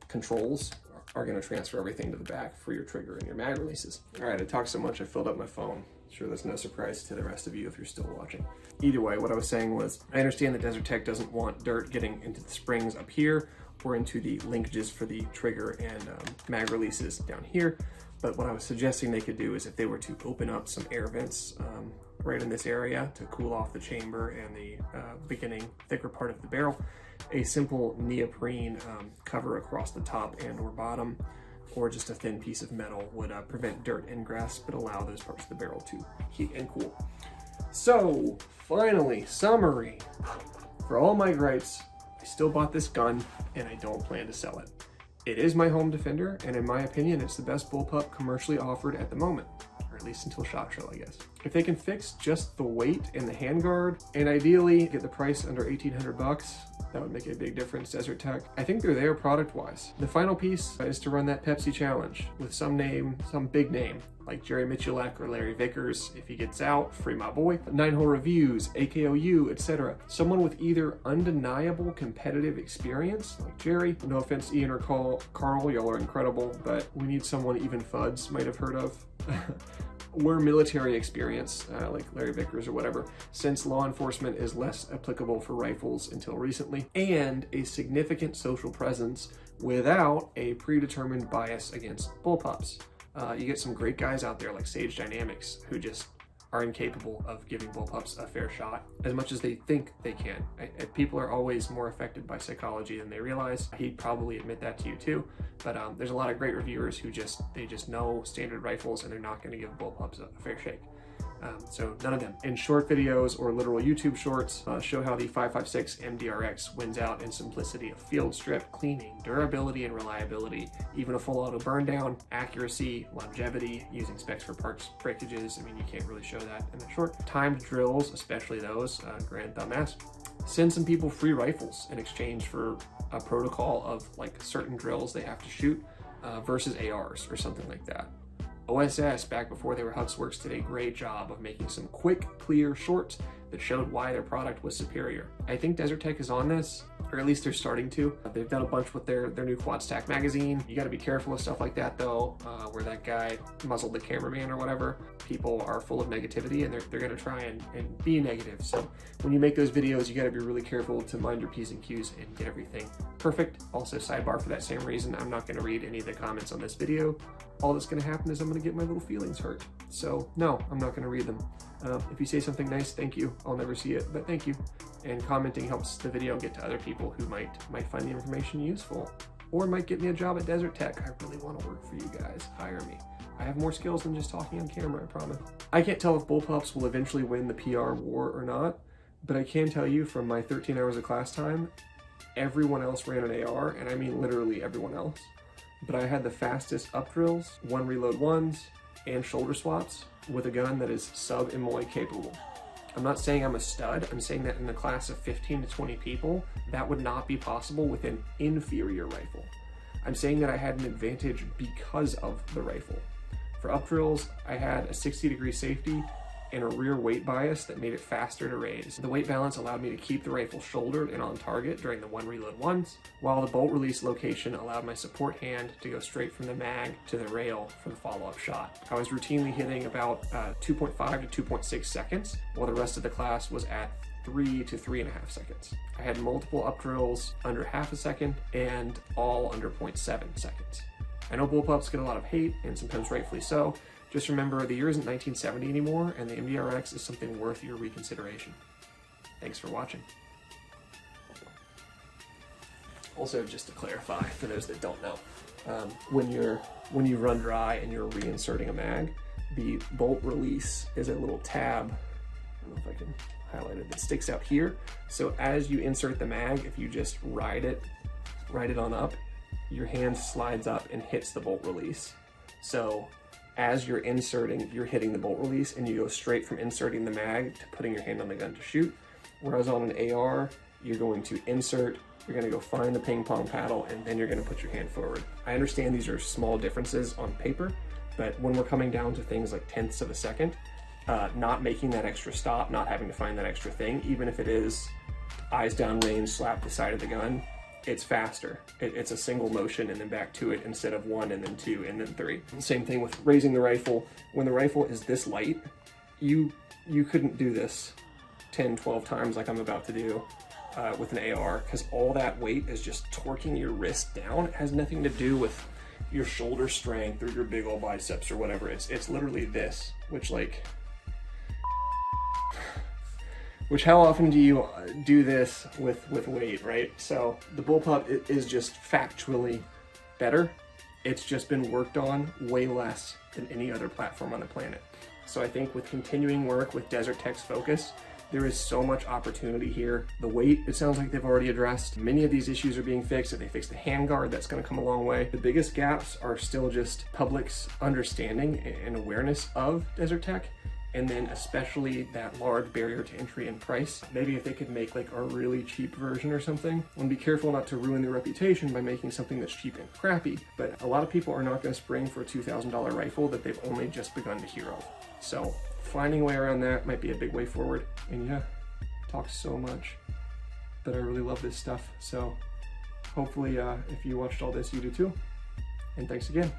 controls are going to transfer everything to the back for your trigger and your mag releases. All right, I talked so much I filled up my phone. Sure, that's no surprise to the rest of you if you're still watching. Either way, what I was saying was, I understand that Desert Tech doesn't want dirt getting into the springs up here or into the linkages for the trigger and mag releases down here. But what I was suggesting they could do is if they were to open up some air vents right in this area to cool off the chamber and the beginning thicker part of the barrel, a simple neoprene cover across the top and or bottom, or just a thin piece of metal would prevent dirt ingress, but allow those parts of the barrel to heat and cool. So finally, summary. For all my gripes, I still bought this gun and I don't plan to sell it. It is my home defender, and in my opinion, it's the best bullpup commercially offered at the moment, or at least until SHOT Show, I guess. If they can fix just the weight and the handguard, and ideally get the price under 1,800 bucks, That would make a big difference, Desert Tech. I think they're there product-wise. The final piece is to run that PEPSI challenge with some name, some big name, like Jerry Mitchellek or Larry Vickers. If he gets out, free my boy. 9-hole reviews, AKOU, etc. Someone with either undeniable competitive experience, like Jerry. No offense, Ian or Carl, y'all are incredible, but we need someone even Fuds might have heard of. Or military experience, like Larry Vickers or whatever, since law enforcement is less applicable for rifles until recently, and a significant social presence without a predetermined bias against bullpups. You get some great guys out there like Sage Dynamics who just are incapable of giving bullpups a fair shot as much as they think they can. People are always more affected by psychology than they realize. He'd probably admit that to you too, but there's a lot of great reviewers who just know standard rifles and they're not going to give bullpups a fair shake. So none of them. In short videos or literal YouTube shorts, show how the 5.56 MDRx wins out in simplicity of field strip, cleaning, durability and reliability, even a full auto burn down, accuracy, longevity, using specs for parts breakages. I mean, you can't really show that in the short. Timed drills, especially those, GarandThumb asks. Send some people free rifles in exchange for a protocol of like certain drills they have to shoot versus ARs or something like that. OSS, back before they were Huxworks, did a great job of making some quick, clear shorts that showed why their product was superior. I think Desert Tech is on this, or at least they're starting to. They've done a bunch with their new quad stack magazine. You gotta be careful with stuff like that though, where that guy muzzled the cameraman or whatever. People are full of negativity and they're gonna try and be negative. So when you make those videos, you gotta be really careful to mind your P's and Q's and get everything perfect. Also, sidebar, for that same reason, I'm not gonna read any of the comments on this video. All that's gonna happen is I'm gonna get my little feelings hurt. So no, I'm not gonna read them. If you say something nice, thank you. I'll never see it, but thank you. And commenting helps the video get to other people who might find the information useful, or might get me a job at Desert Tech. I really want to work for you guys. Hire me. I have more skills than just talking on camera, I promise. I can't tell if bullpups will eventually win the PR war or not, but I can tell you from my 13 hours of class time, everyone else ran an AR, and I mean literally everyone else. But I had the fastest up drills, 1 reload 1s, and shoulder swaps with a gun that is sub-MOA capable. I'm not saying I'm a stud, I'm saying that in a class of 15 to 20 people, that would not be possible with an inferior rifle. I'm saying that I had an advantage because of the rifle. For up drills, I had a 60-degree safety and a rear weight bias that made it faster to raise. The weight balance allowed me to keep the rifle shouldered and on target during the 1 reload 1s, while the bolt release location allowed my support hand to go straight from the mag to the rail for the follow-up shot. I was routinely hitting about 2.5 to 2.6 seconds, while the rest of the class was at 3 to 3.5 seconds. I had multiple up drills under half a second and all under 0.7 seconds. I know bullpups get a lot of hate, and sometimes rightfully so. Just remember, the year isn't 1970 anymore, and the MDRx is something worth your reconsideration. Thanks for watching. Also, just to clarify, for those that don't know, when you run dry and you're reinserting a mag, the bolt release is a little tab. I don't know if I can highlight it. That sticks out here. So as you insert the mag, if you just ride it on up, your hand slides up and hits the bolt release. So as you're inserting, you're hitting the bolt release, and you go straight from inserting the mag to putting your hand on the gun to shoot. Whereas on an AR, you're going to insert, you're going to go find the ping pong paddle, and then you're going to put your hand forward. I understand these are small differences on paper, but when we're coming down to things like tenths of a second, not making that extra stop, not having to find that extra thing, even if it is eyes down range, slap the side of the gun, it's faster. It's a single motion and then back to it instead of 1 and then 2 and then 3. Same thing with raising the rifle. When the rifle is this light, you couldn't do this 10, 12 times like I'm about to do with an AR, because all that weight is just torquing your wrist down. It has nothing to do with your shoulder strength or your big old biceps or whatever. It's literally this, which how often do you do this with weight, right? So the bullpup is just factually better. It's just been worked on way less than any other platform on the planet. So I think with continuing work with Desert Tech's focus, there is so much opportunity here. The weight, it sounds like they've already addressed. Many of these issues are being fixed. If they fix the handguard, that's gonna come a long way. The biggest gaps are still just public's understanding and awareness of Desert Tech and then especially that large barrier to entry in price. Maybe if they could make like a really cheap version or something. And be careful not to ruin their reputation by making something that's cheap and crappy, but a lot of people are not going to spring for a $2,000 rifle that they've only just begun to hear of. So finding a way around that might be a big way forward. And yeah, talked so much, but I really love this stuff. So hopefully if you watched all this, you do too. And thanks again.